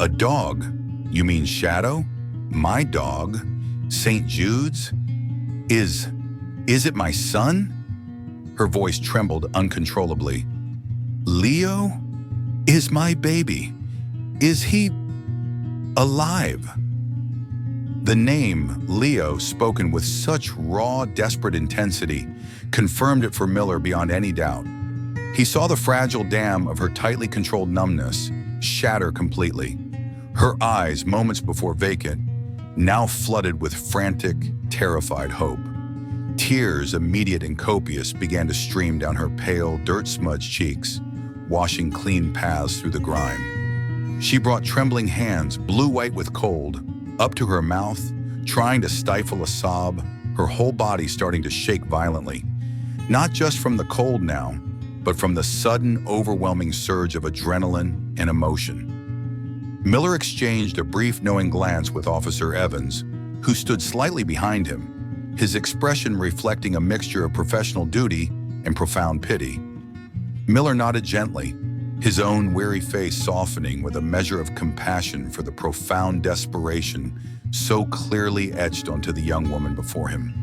A dog? You mean Shadow? My dog? St. Jude's? Is it my son? Her voice trembled uncontrollably. Leo is my baby. Is he alive? The name, Leo, spoken with such raw, desperate intensity, confirmed it for Miller beyond any doubt. He saw the fragile dam of her tightly controlled numbness shatter completely. Her eyes, moments before vacant, now flooded with frantic, terrified hope. Tears, immediate and copious, began to stream down her pale, dirt-smudged cheeks, washing clean paths through the grime. She brought trembling hands, blue-white with cold, up to her mouth, trying to stifle a sob, her whole body starting to shake violently. Not just from the cold now, but from the sudden, overwhelming surge of adrenaline and emotion. Miller exchanged a brief, knowing glance with Officer Evans, who stood slightly behind him, his expression reflecting a mixture of professional duty and profound pity. Miller nodded gently, his own weary face softening with a measure of compassion for the profound desperation so clearly etched onto the young woman before him.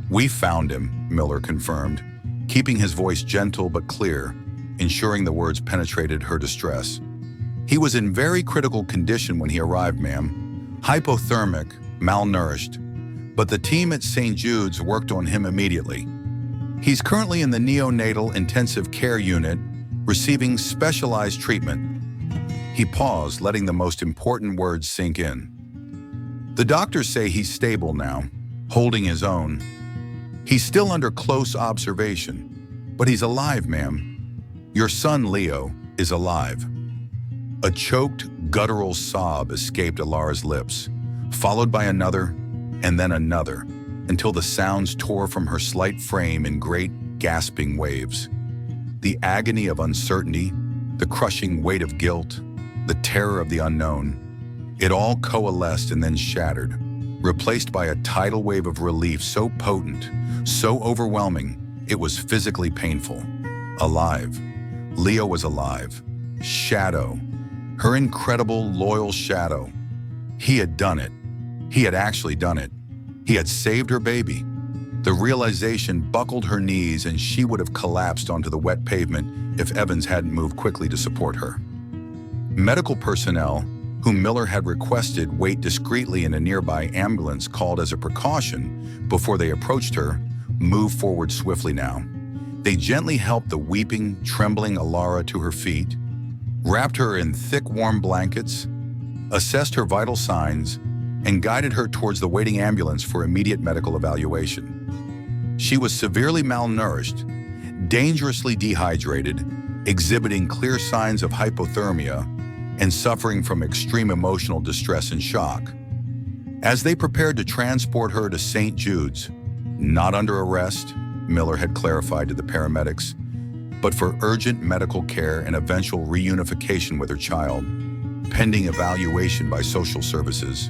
We found him, Miller confirmed, keeping his voice gentle but clear, ensuring the words penetrated her distress. He was in very critical condition when he arrived, ma'am. Hypothermic, malnourished, but the team at St. Jude's worked on him immediately. He's currently in the neonatal intensive care unit, receiving specialized treatment. He paused, letting the most important words sink in. The doctors say he's stable now, holding his own. He's still under close observation, but he's alive, ma'am. Your son, Leo, is alive. A choked, guttural sob escaped Elara's lips, followed by another, and then another, until the sounds tore from her slight frame in great, gasping waves. The agony of uncertainty, the crushing weight of guilt, the terror of the unknown, it all coalesced and then shattered, replaced by a tidal wave of relief so potent, so overwhelming, it was physically painful. Alive. Leo was alive. Shadow. Her incredible, loyal Shadow. He had done it. He had actually done it. He had saved her baby. The realization buckled her knees and she would have collapsed onto the wet pavement if Evans hadn't moved quickly to support her. Medical personnel, whom Miller had requested wait discreetly in a nearby ambulance called as a precaution before they approached her, moved forward swiftly now. They gently helped the weeping, trembling Elara to her feet, wrapped her in thick, warm blankets, assessed her vital signs, and guided her towards the waiting ambulance for immediate medical evaluation. She was severely malnourished, dangerously dehydrated, exhibiting clear signs of hypothermia, and suffering from extreme emotional distress and shock. As they prepared to transport her to St. Jude's, not under arrest, Miller had clarified to the paramedics, but for urgent medical care and eventual reunification with her child, pending evaluation by social services,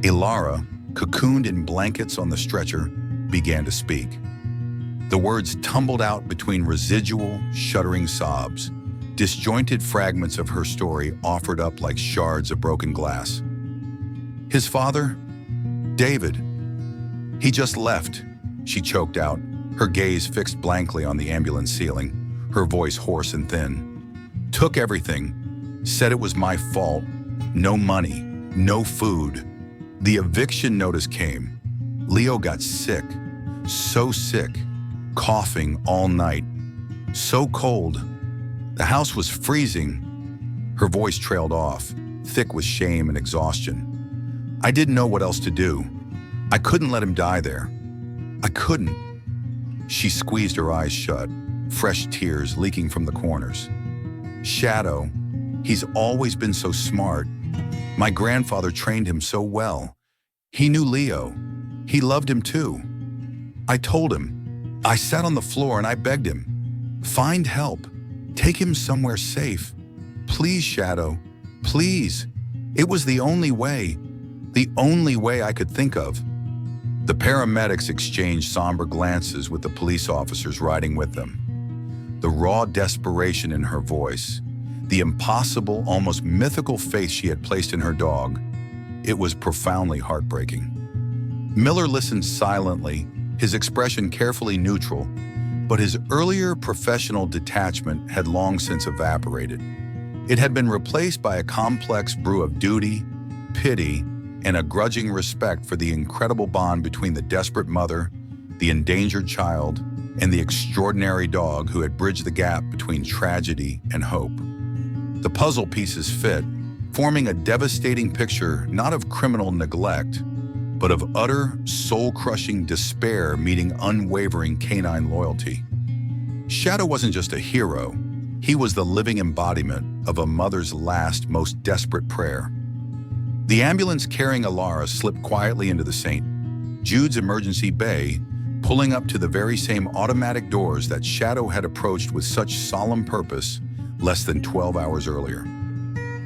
Elara, cocooned in blankets on the stretcher, began to speak. The words tumbled out between residual, shuddering sobs, disjointed fragments of her story offered up like shards of broken glass. His father? David. He just left, she choked out, her gaze fixed blankly on the ambulance ceiling, her voice hoarse and thin. Took everything, said it was my fault. No money, no food. The eviction notice came. Leo got sick, so sick, coughing all night, so cold. The house was freezing. Her voice trailed off, thick with shame and exhaustion. I didn't know what else to do. I couldn't let him die there. I couldn't. She squeezed her eyes shut, fresh tears leaking from the corners. Shadow, he's always been so smart. My grandfather trained him so well. He knew Leo. He loved him too. I told him. I sat on the floor and I begged him. Find help. Take him somewhere safe. Please, Shadow. Please. It was the only way I could think of. The paramedics exchanged somber glances with the police officers riding with them. The raw desperation in her voice, the impossible, almost mythical faith she had placed in her dog, it was profoundly heartbreaking. Miller listened silently, his expression carefully neutral, but his earlier professional detachment had long since evaporated. It had been replaced by a complex brew of duty, pity, and a grudging respect for the incredible bond between the desperate mother, the endangered child, and the extraordinary dog who had bridged the gap between tragedy and hope. The puzzle pieces fit, forming a devastating picture not of criminal neglect, but of utter, soul-crushing despair meeting unwavering canine loyalty. Shadow wasn't just a hero, he was the living embodiment of a mother's last, most desperate prayer. The ambulance carrying Elara slipped quietly into the St. Jude's emergency bay, pulling up to the very same automatic doors that Shadow had approached with such solemn purpose less than 12 hours earlier.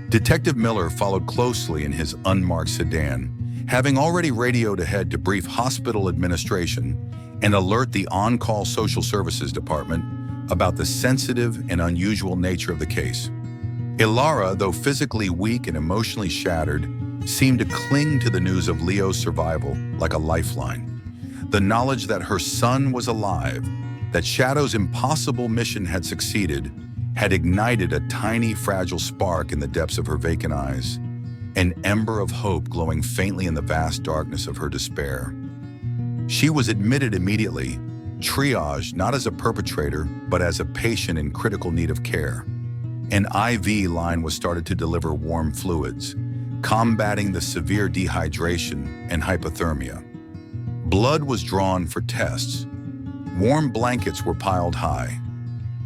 Detective Miller followed closely in his unmarked sedan, having already radioed ahead to brief hospital administration and alert the on-call social services department about the sensitive and unusual nature of the case. Elara, though physically weak and emotionally shattered, seemed to cling to the news of Leo's survival like a lifeline. The knowledge that her son was alive, that Shadow's impossible mission had succeeded, had ignited a tiny, fragile spark in the depths of her vacant eyes, an ember of hope glowing faintly in the vast darkness of her despair. She was admitted immediately, triaged not as a perpetrator, but as a patient in critical need of care. An IV line was started to deliver warm fluids, combating the severe dehydration and hypothermia. Blood was drawn for tests. Warm blankets were piled high.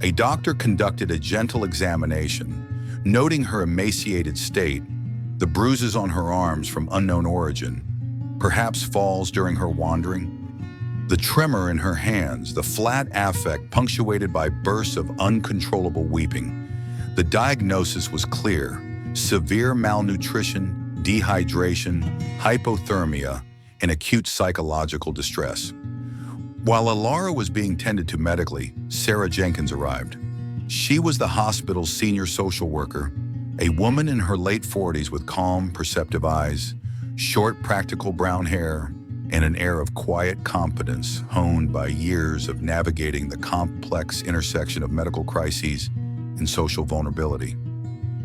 A doctor conducted a gentle examination, noting her emaciated state, the bruises on her arms from unknown origin, perhaps falls during her wandering, the tremor in her hands, the flat affect punctuated by bursts of uncontrollable weeping. The diagnosis was clear: severe malnutrition, dehydration, hypothermia, and acute psychological distress. While Elara was being tended to medically, Sarah Jenkins arrived. She was the hospital's senior social worker, a woman in her late 40s with calm, perceptive eyes, short, practical brown hair, and an air of quiet competence honed by years of navigating the complex intersection of medical crises and social vulnerability.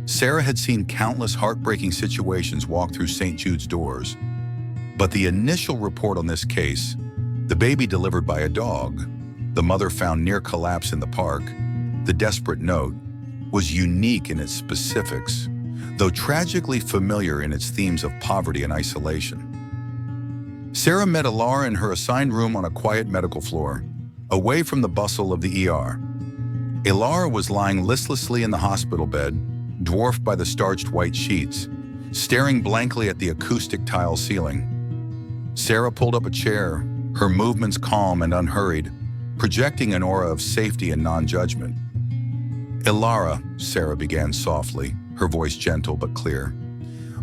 Sarah had seen countless heartbreaking situations walk through St. Jude's doors, but the initial report on this case, the baby delivered by a dog, the mother found near collapse in the park, the desperate note, was unique in its specifics, though tragically familiar in its themes of poverty and isolation. Sarah met Elara in her assigned room on a quiet medical floor, away from the bustle of the ER. Elara was lying listlessly in the hospital bed, dwarfed by the starched white sheets, staring blankly at the acoustic tile ceiling. Sarah pulled up a chair, her movements calm and unhurried, projecting an aura of safety and non-judgment. "Elara," Sarah began softly, her voice gentle but clear.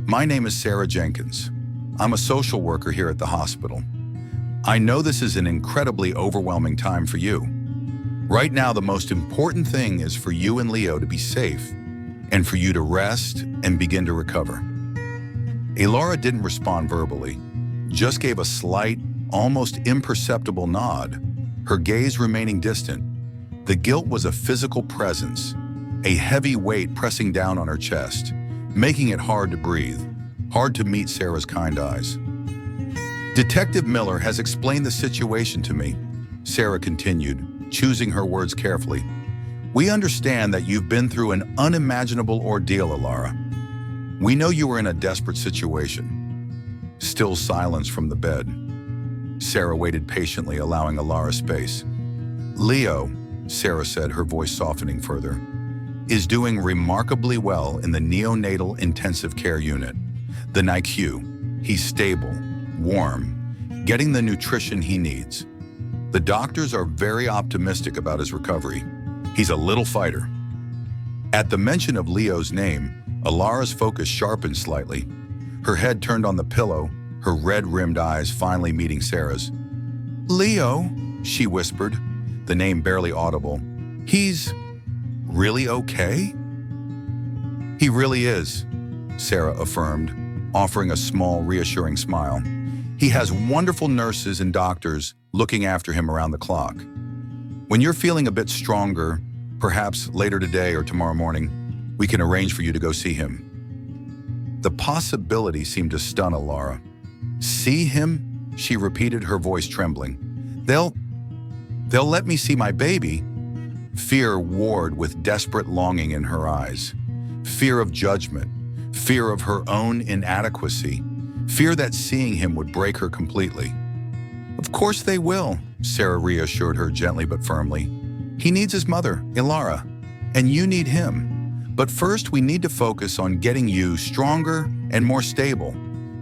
"My name is Sarah Jenkins. I'm a social worker here at the hospital. I know this is an incredibly overwhelming time for you. Right now, the most important thing is for you and Leo to be safe and for you to rest and begin to recover." Elara didn't respond verbally, just gave a slight, almost imperceptible nod, her gaze remaining distant. The guilt was a physical presence, a heavy weight pressing down on her chest, making it hard to breathe, hard to meet Sarah's kind eyes. "Detective Miller has explained the situation to me," Sarah continued, choosing her words carefully. "We understand that you've been through an unimaginable ordeal, Elara. We know you were in a desperate situation." Still silence from the bed. Sarah waited patiently, allowing Elara space. "Leo," Sarah said, her voice softening further, "is doing remarkably well in the neonatal intensive care unit, the NICU. He's stable, warm, getting the nutrition he needs. The doctors are very optimistic about his recovery. He's a little fighter." At the mention of Leo's name, Elara's focus sharpened slightly. Her head turned on the pillow, her red-rimmed eyes finally meeting Sarah's. "Leo," she whispered, the name barely audible. "He's really okay?" "He really is," Sarah affirmed, offering a small, reassuring smile. "He has wonderful nurses and doctors looking after him around the clock. When you're feeling a bit stronger, perhaps later today or tomorrow morning, we can arrange for you to go see him." The possibility seemed to stun Elara. "See him?" she repeated, her voice trembling. They'll let me see my baby?" Fear warred with desperate longing in her eyes. Fear of judgment, fear of her own inadequacy, fear that seeing him would break her completely. "Of course they will," Sarah reassured her gently but firmly. "He needs his mother, Elara, and you need him. But first we need to focus on getting you stronger and more stable,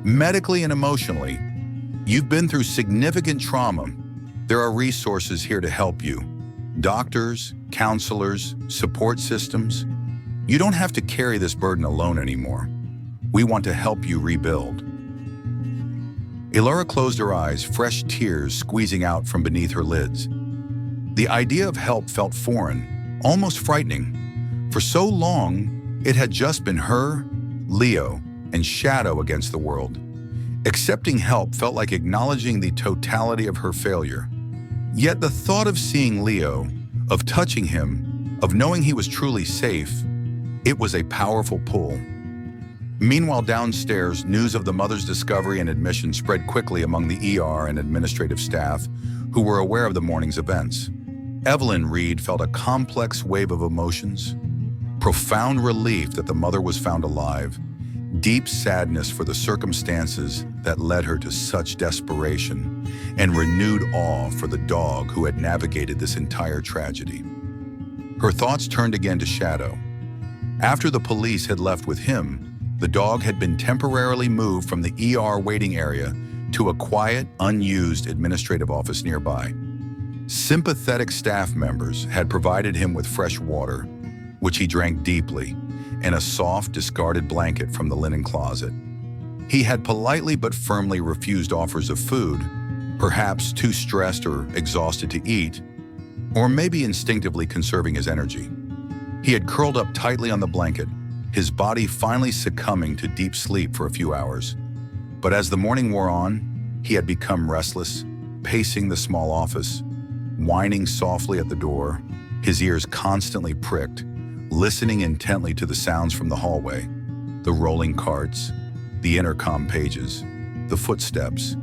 medically and emotionally. You've been through significant trauma. There are resources here to help you. Doctors, counselors, support systems. You don't have to carry this burden alone anymore. We want to help you rebuild." Elara closed her eyes, fresh tears squeezing out from beneath her lids. The idea of help felt foreign, almost frightening. For so long, it had just been her, Leo, and Shadow against the world. Accepting help felt like acknowledging the totality of her failure. Yet the thought of seeing Leo, of touching him, of knowing he was truly safe, it was a powerful pull. Meanwhile, downstairs, news of the mother's discovery and admission spread quickly among the ER and administrative staff who were aware of the morning's events. Evelyn Reed felt a complex wave of emotions. Profound relief that the mother was found alive, deep sadness for the circumstances that led her to such desperation, and renewed awe for the dog who had navigated this entire tragedy. Her thoughts turned again to Shadow. After the police had left with him, the dog had been temporarily moved from the ER waiting area to a quiet, unused administrative office nearby. Sympathetic staff members had provided him with fresh water, which he drank deeply, and a soft, discarded blanket from the linen closet. He had politely but firmly refused offers of food, perhaps too stressed or exhausted to eat, or maybe instinctively conserving his energy. He had curled up tightly on the blanket, his body finally succumbing to deep sleep for a few hours. But as the morning wore on, he had become restless, pacing the small office, whining softly at the door, his ears constantly pricked, listening intently to the sounds from the hallway, the rolling carts, the intercom pages, the footsteps.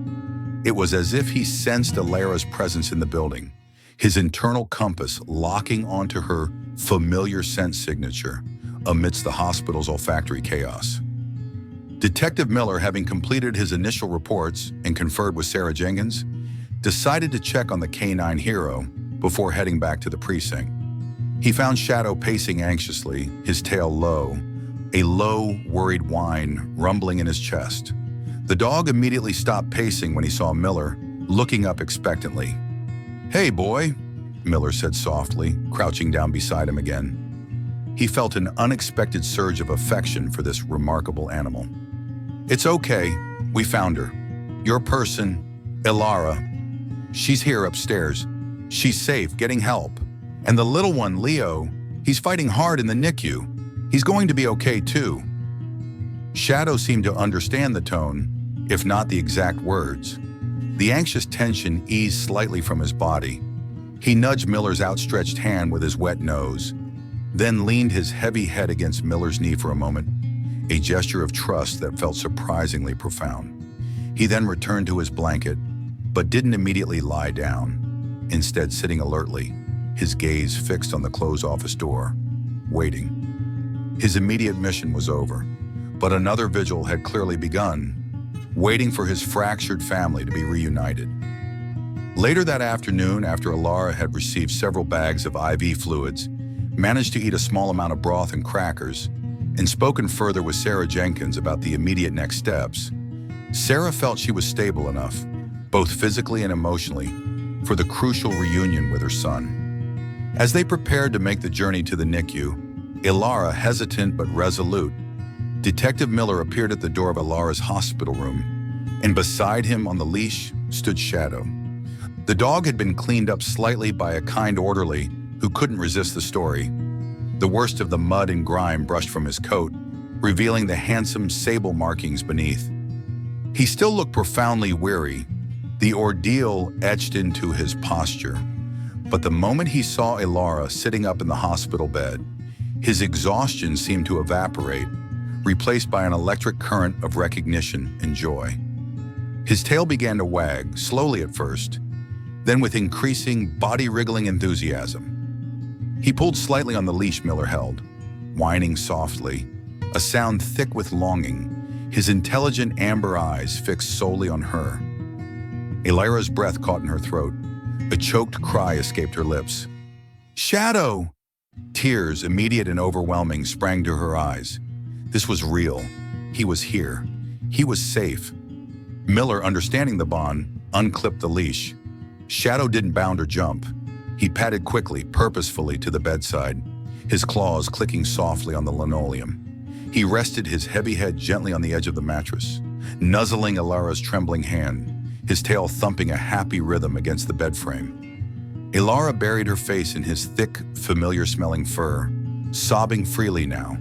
It was as if he sensed Elara's presence in the building, his internal compass locking onto her familiar scent signature amidst the hospital's olfactory chaos. Detective Miller, having completed his initial reports and conferred with Sarah Jenkins, decided to check on the canine hero before heading back to the precinct. He found Shadow pacing anxiously, his tail low, a low, worried whine rumbling in his chest. The dog immediately stopped pacing when he saw Miller, looking up expectantly. "Hey, boy," Miller said softly, crouching down beside him again. He felt an unexpected surge of affection for this remarkable animal. "It's okay, we found her. Your person, Elara, She's here upstairs. She's safe, getting help. And the little one, Leo, he's fighting hard in the NICU. He's going to be okay too." Shadow seemed to understand the tone, if not the exact words. The anxious tension eased slightly from his body. He nudged Miller's outstretched hand with his wet nose, then leaned his heavy head against Miller's knee for a moment, a gesture of trust that felt surprisingly profound. He then returned to his blanket, but didn't immediately lie down, instead sitting alertly, his gaze fixed on the closed office door, waiting. His immediate mission was over, but another vigil had clearly begun, waiting for his fractured family to be reunited. Later that afternoon, after Elara had received several bags of IV fluids, managed to eat a small amount of broth and crackers, and spoken further with Sarah Jenkins about the immediate next steps, Sarah felt she was stable enough, both physically and emotionally, for the crucial reunion with her son. As they prepared to make the journey to the NICU, Elara, hesitant but resolute, Detective Miller appeared at the door of Elara's hospital room, and beside him on the leash stood Shadow. The dog had been cleaned up slightly by a kind orderly who couldn't resist the story. The worst of the mud and grime brushed from his coat, revealing the handsome sable markings beneath. He still looked profoundly weary, the ordeal etched into his posture. But the moment he saw Elara sitting up in the hospital bed, his exhaustion seemed to evaporate, replaced by an electric current of recognition and joy. His tail began to wag, slowly at first, then with increasing, body-wriggling enthusiasm. He pulled slightly on the leash Miller held, whining softly, a sound thick with longing, his intelligent amber eyes fixed solely on her. Elara's breath caught in her throat. A choked cry escaped her lips. "Shadow!" Tears, immediate and overwhelming, sprang to her eyes. This was real. He was here. He was safe. Miller, understanding the bond, unclipped the leash. Shadow didn't bound or jump. He padded quickly, purposefully to the bedside, his claws clicking softly on the linoleum. He rested his heavy head gently on the edge of the mattress, nuzzling Elara's trembling hand, his tail thumping a happy rhythm against the bed frame. Elara buried her face in his thick, familiar-smelling fur, sobbing freely now.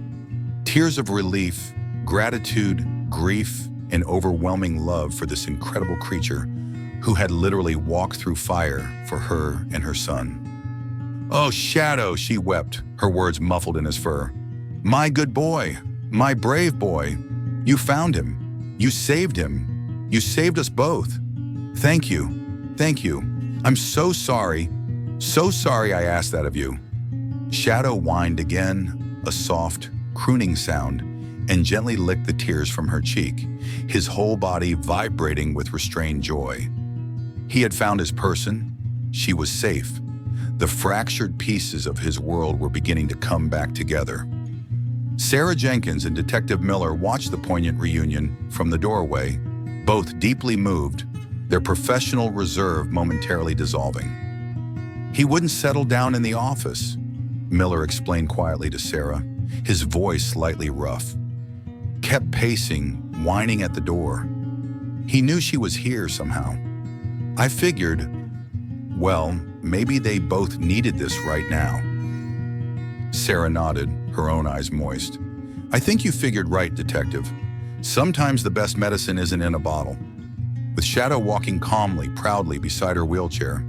Tears of relief, gratitude, grief, and overwhelming love for this incredible creature who had literally walked through fire for her and her son. "Oh, Shadow," she wept, her words muffled in his fur. "My good boy, my brave boy, you found him. You saved him. You saved us both. Thank you. Thank you. I'm so sorry. So sorry I asked that of you." Shadow whined again, a soft, crooning sound, and gently licked the tears from her cheek, his whole body vibrating with restrained joy. He had found his person. She was safe. The fractured pieces of his world were beginning to come back together. Sarah Jenkins and Detective Miller watched the poignant reunion from the doorway, both deeply moved, their professional reserve momentarily dissolving. "He wouldn't settle down in the office," Miller explained quietly to Sarah, his voice slightly rough. "Kept pacing, whining at the door. He knew she was here somehow. I figured, well, maybe they both needed this right now." Sarah nodded, her own eyes moist. "I think you figured right, Detective. Sometimes the best medicine isn't in a bottle." With Shadow walking calmly, proudly beside her wheelchair,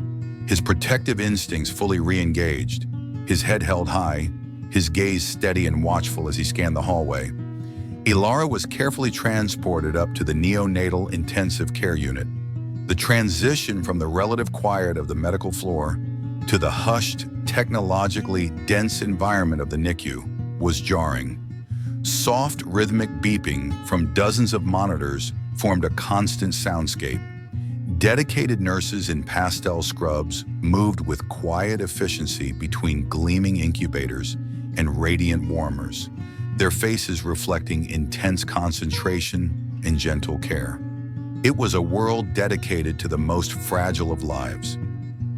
his protective instincts fully re-engaged, his head held high, his gaze steady and watchful as he scanned the hallway, Elara was carefully transported up to the neonatal intensive care unit. The transition from the relative quiet of the medical floor to the hushed, technologically dense environment of the NICU was jarring. Soft, rhythmic beeping from dozens of monitors formed a constant soundscape. Dedicated nurses in pastel scrubs moved with quiet efficiency between gleaming incubators and radiant warmers, their faces reflecting intense concentration and gentle care. It was a world dedicated to the most fragile of lives.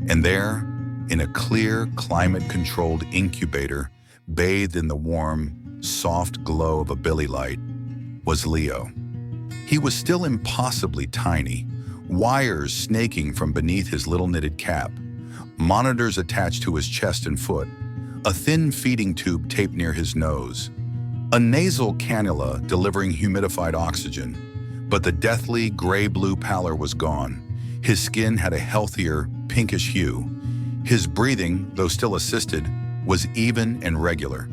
And there, in a clear, climate-controlled incubator, bathed in the warm, soft glow of a billy light, was Leo. He was still impossibly tiny, wires snaking from beneath his little knitted cap, monitors attached to his chest and foot, a thin feeding tube taped near his nose, a nasal cannula delivering humidified oxygen, but the deathly gray-blue pallor was gone. His skin had a healthier, pinkish hue. His breathing, though still assisted, was even and regular.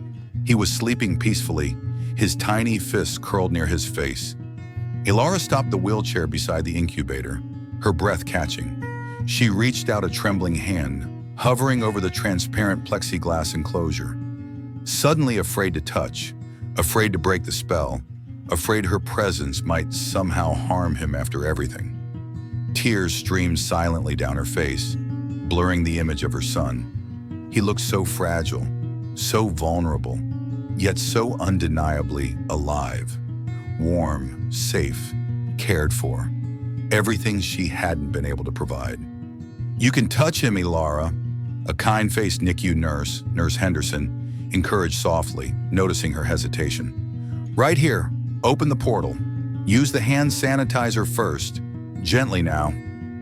He was sleeping peacefully, his tiny fists curled near his face. Elara stopped the wheelchair beside the incubator, her breath catching. She reached out a trembling hand, hovering over the transparent plexiglass enclosure. Suddenly afraid to touch, afraid to break the spell, afraid her presence might somehow harm him after everything. Tears streamed silently down her face, blurring the image of her son. He looked so fragile, so vulnerable, yet so undeniably alive. Warm, safe, cared for. Everything she hadn't been able to provide. "You can touch him, Elara," a kind-faced NICU nurse, Nurse Henderson, encouraged softly, noticing her hesitation. "Right here, open the portal. Use the hand sanitizer first. Gently now.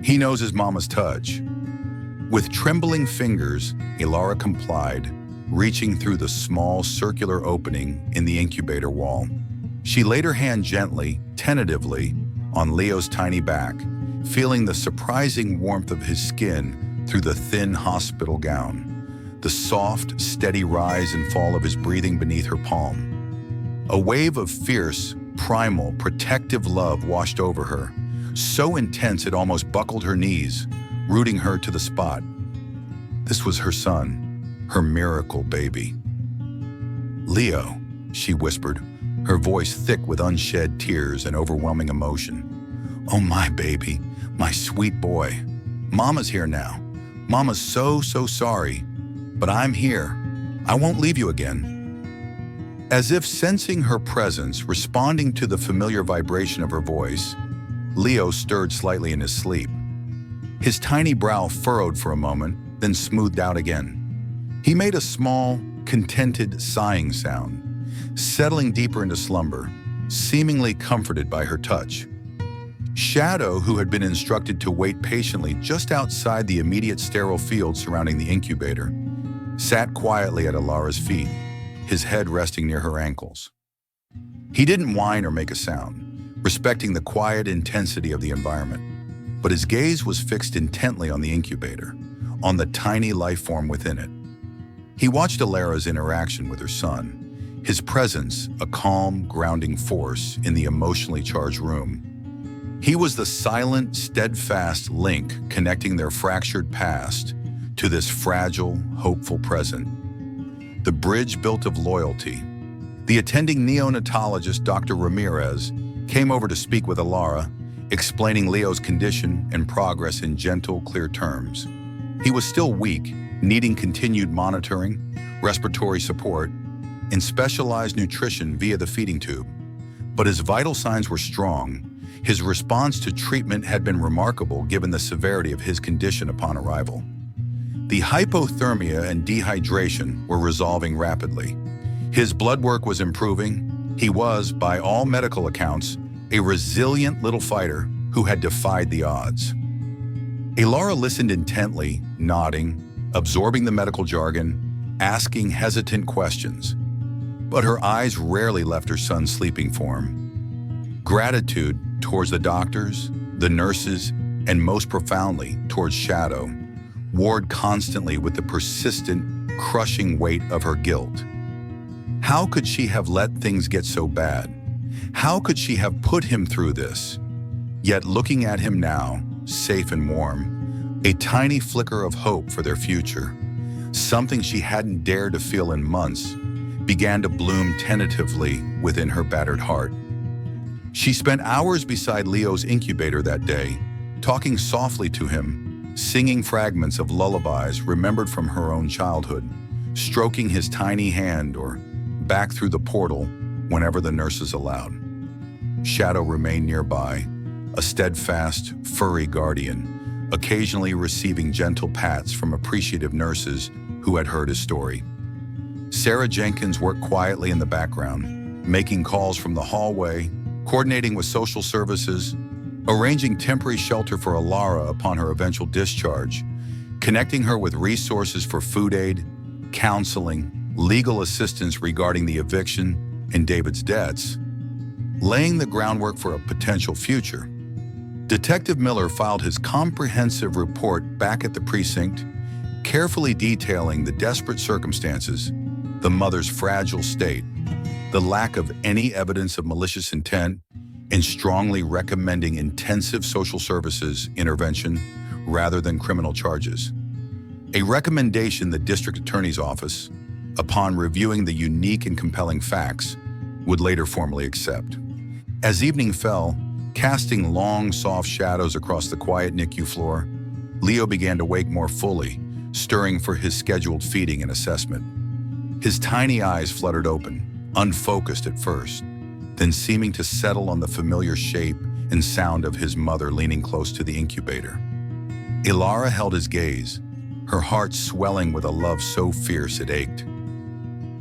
He knows his mama's touch." With trembling fingers, Elara complied, reaching through the small circular opening in the incubator wall. She laid her hand gently, tentatively, on Leo's tiny back, feeling the surprising warmth of his skin through the thin hospital gown, the soft, steady rise and fall of his breathing beneath her palm. A wave of fierce, primal, protective love washed over her, so intense it almost buckled her knees, rooting her to the spot. This was her son, her miracle baby. "Leo," she whispered, her voice thick with unshed tears and overwhelming emotion. "Oh, my baby, my sweet boy. Mama's here now. Mama's so sorry, but I'm here. I won't leave you again." As if sensing her presence, responding to the familiar vibration of her voice, Leo stirred slightly in his sleep. His tiny brow furrowed for a moment, then smoothed out again. He made a small, contented sighing sound, settling deeper into slumber, seemingly comforted by her touch. Shadow, who had been instructed to wait patiently just outside the immediate sterile field surrounding the incubator, sat quietly at Elara's feet, his head resting near her ankles. He didn't whine or make a sound, respecting the quiet intensity of the environment, but his gaze was fixed intently on the incubator, on the tiny life form within it. He watched Elara's interaction with her son, his presence a calm, grounding force in the emotionally charged room. He was the silent, steadfast link connecting their fractured past to this fragile, hopeful present. The bridge built of loyalty. The attending neonatologist, Dr. Ramirez, came over to speak with Elara, explaining Leo's condition and progress in gentle, clear terms. He was still weak, needing continued monitoring, respiratory support, and specialized nutrition via the feeding tube. But his vital signs were strong. His response to treatment had been remarkable given the severity of his condition upon arrival. The hypothermia and dehydration were resolving rapidly. His blood work was improving. He was, by all medical accounts, a resilient little fighter who had defied the odds. Elara listened intently, nodding, absorbing the medical jargon, asking hesitant questions. But her eyes rarely left her son's sleeping form. Gratitude towards the doctors, the nurses, and most profoundly towards Shadow, warred constantly with the persistent, crushing weight of her guilt. How could she have let things get so bad? How could she have put him through this? Yet looking at him now, safe and warm, a tiny flicker of hope for their future, something she hadn't dared to feel in months, began to bloom tentatively within her battered heart. She spent hours beside Leo's incubator that day, talking softly to him, singing fragments of lullabies remembered from her own childhood, stroking his tiny hand or back through the portal whenever the nurses allowed. Shadow remained nearby, a steadfast, furry guardian, occasionally receiving gentle pats from appreciative nurses who had heard his story. Sarah Jenkins worked quietly in the background, making calls from the hallway, coordinating with social services, arranging temporary shelter for Elara upon her eventual discharge, connecting her with resources for food aid, counseling, legal assistance regarding the eviction and David's debts, laying the groundwork for a potential future. Detective Miller filed his comprehensive report back at the precinct, carefully detailing the desperate circumstances, the mother's fragile state, the lack of any evidence of malicious intent, and strongly recommending intensive social services intervention rather than criminal charges. A recommendation the district attorney's office, upon reviewing the unique and compelling facts, would later formally accept. As evening fell, casting long, soft shadows across the quiet NICU floor, Leo began to wake more fully, stirring for his scheduled feeding and assessment. His tiny eyes fluttered open, unfocused at first, then seeming to settle on the familiar shape and sound of his mother leaning close to the incubator. Elara held his gaze, her heart swelling with a love so fierce it ached.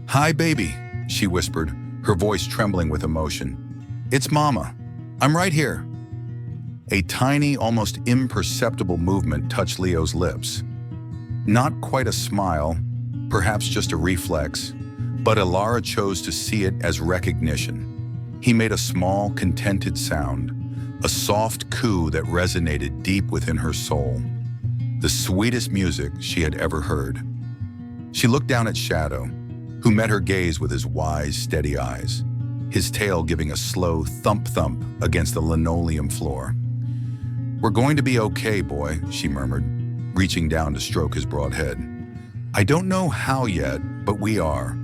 "Hi, baby," she whispered, her voice trembling with emotion. "It's Mama. I'm right here." A tiny, almost imperceptible movement touched Leo's lips. Not quite a smile, perhaps just a reflex, but Elara chose to see it as recognition. He made a small, contented sound, a soft coo that resonated deep within her soul, the sweetest music she had ever heard. She looked down at Shadow, who met her gaze with his wise, steady eyes, his tail giving a slow thump-thump against the linoleum floor. "We're going to be okay, boy," she murmured, reaching down to stroke his broad head. "I don't know how yet, but we are.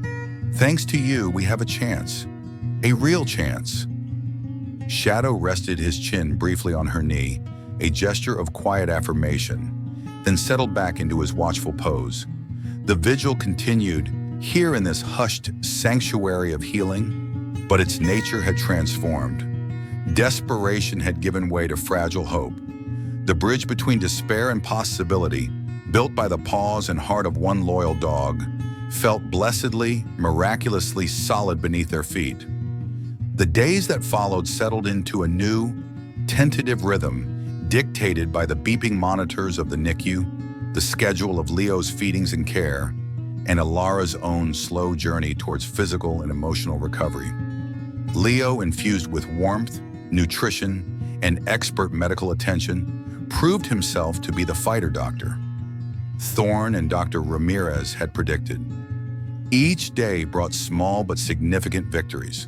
Thanks to you, we have a chance. A real chance." Shadow rested his chin briefly on her knee, a gesture of quiet affirmation, then settled back into his watchful pose. The vigil continued, here in this hushed sanctuary of healing, but its nature had transformed. Desperation had given way to fragile hope. The bridge between despair and possibility, built by the paws and heart of one loyal dog, felt blessedly, miraculously solid beneath their feet. The days that followed settled into a new, tentative rhythm dictated by the beeping monitors of the NICU, the schedule of Leo's feedings and care, and Elara's own slow journey towards physical and emotional recovery. Leo, infused with warmth, nutrition, and expert medical attention, proved himself to be the fighter doctor Thorne and Dr. Ramirez had predicted. Each day brought small but significant victories.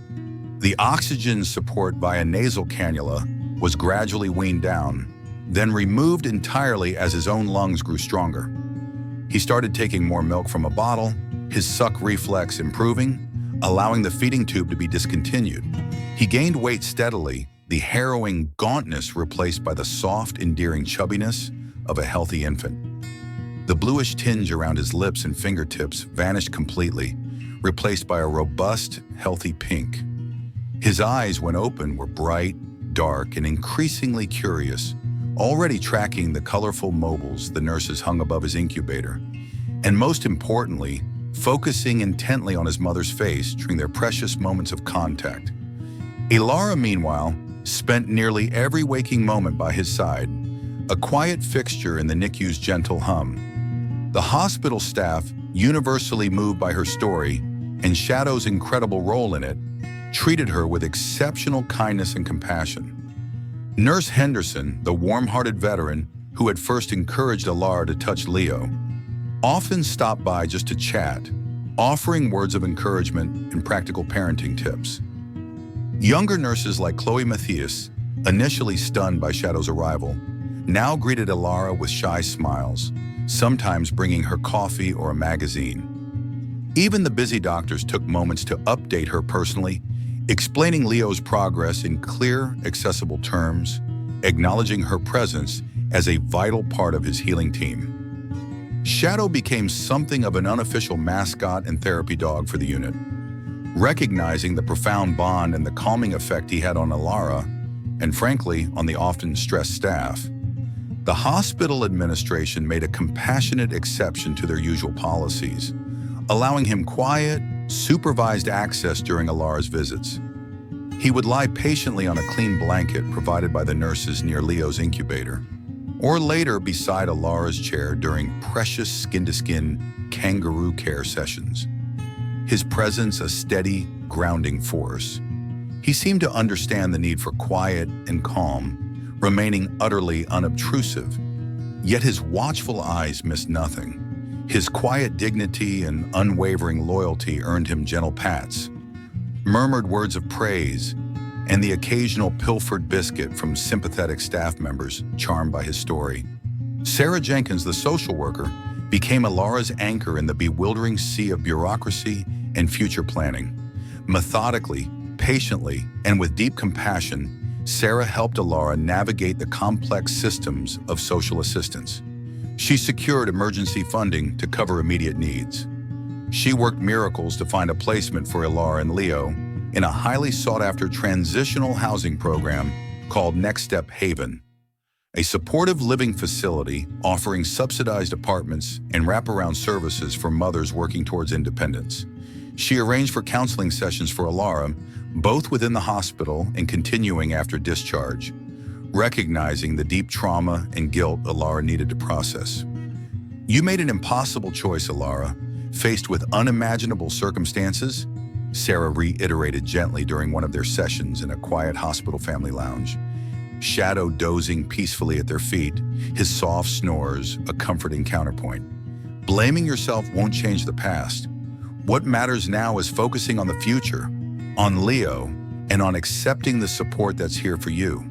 The oxygen support via nasal cannula was gradually weaned down, then removed entirely as his own lungs grew stronger. He started taking more milk from a bottle, his suck reflex improving, allowing the feeding tube to be discontinued. He gained weight steadily, the harrowing gauntness replaced by the soft, endearing chubbiness of a healthy infant. The bluish tinge around his lips and fingertips vanished completely, replaced by a robust, healthy pink. His eyes, when open, were bright, dark, and increasingly curious, already tracking the colorful mobiles the nurses hung above his incubator, and most importantly, focusing intently on his mother's face during their precious moments of contact. Elara, meanwhile, spent nearly every waking moment by his side, a quiet fixture in the NICU's gentle hum. The hospital staff, universally moved by her story and Shadow's incredible role in it, treated her with exceptional kindness and compassion. Nurse Henderson, the warm-hearted veteran who had first encouraged Elara to touch Leo, often stopped by just to chat, offering words of encouragement and practical parenting tips. Younger nurses like Chloe Matthias, initially stunned by Shadow's arrival, now greeted Elara with shy smiles, sometimes bringing her coffee or a magazine. Even the busy doctors took moments to update her personally, explaining Leo's progress in clear, accessible terms, acknowledging her presence as a vital part of his healing team. Shadow became something of an unofficial mascot and therapy dog for the unit. Recognizing the profound bond and the calming effect he had on Elara, and frankly, on the often stressed staff, the hospital administration made a compassionate exception to their usual policies, allowing him quiet, supervised access during Elara's visits. He would lie patiently on a clean blanket provided by the nurses near Leo's incubator, or later beside Elara's chair during precious skin-to-skin kangaroo care sessions. His presence a steady, grounding force. He seemed to understand the need for quiet and calm, remaining utterly unobtrusive. Yet his watchful eyes missed nothing. His quiet dignity and unwavering loyalty earned him gentle pats, murmured words of praise, and the occasional pilfered biscuit from sympathetic staff members charmed by his story. Sarah Jenkins, the social worker, became Elara's anchor in the bewildering sea of bureaucracy and future planning. Methodically, patiently, and with deep compassion, Sarah helped Elara navigate the complex systems of social assistance. She secured emergency funding to cover immediate needs. She worked miracles to find a placement for Elara and Leo in a highly sought-after transitional housing program called Next Step Haven, a supportive living facility offering subsidized apartments and wraparound services for mothers working towards independence. She arranged for counseling sessions for Elara, both within the hospital and continuing after discharge, recognizing the deep trauma and guilt Elara needed to process. "You made an impossible choice, Elara, faced with unimaginable circumstances," Sarah reiterated gently during one of their sessions in a quiet hospital family lounge. Shadow dozing peacefully at their feet, his soft snores a comforting counterpoint. "Blaming yourself won't change the past. What matters now is focusing on the future, on Leo, and on accepting the support that's here for you.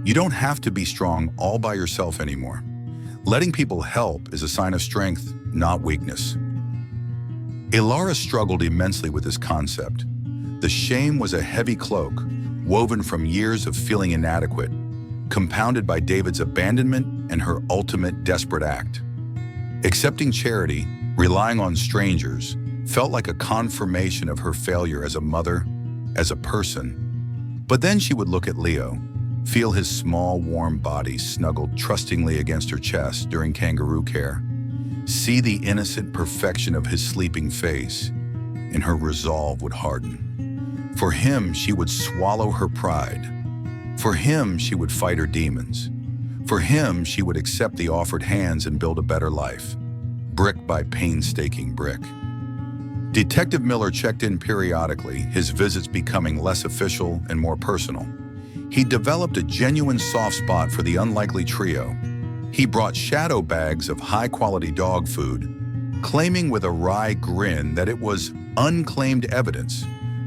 You don't have to be strong all by yourself anymore. Letting people help is a sign of strength, not weakness." Elara struggled immensely with this concept. The shame was a heavy cloak, woven from years of feeling inadequate, compounded by David's abandonment and her ultimate desperate act. Accepting charity, relying on strangers, felt like a confirmation of her failure as a mother, as a person. But then she would look at Leo, feel his small, warm body snuggled trustingly against her chest during kangaroo care, see the innocent perfection of his sleeping face, and her resolve would harden. For him, she would swallow her pride. For him, she would fight her demons. For him, she would accept the offered hands and build a better life, brick by painstaking brick. Detective Miller checked in periodically, his visits becoming less official and more personal. He developed a genuine soft spot for the unlikely trio. He brought shadow bags of high-quality dog food, claiming with a wry grin that it was unclaimed evidence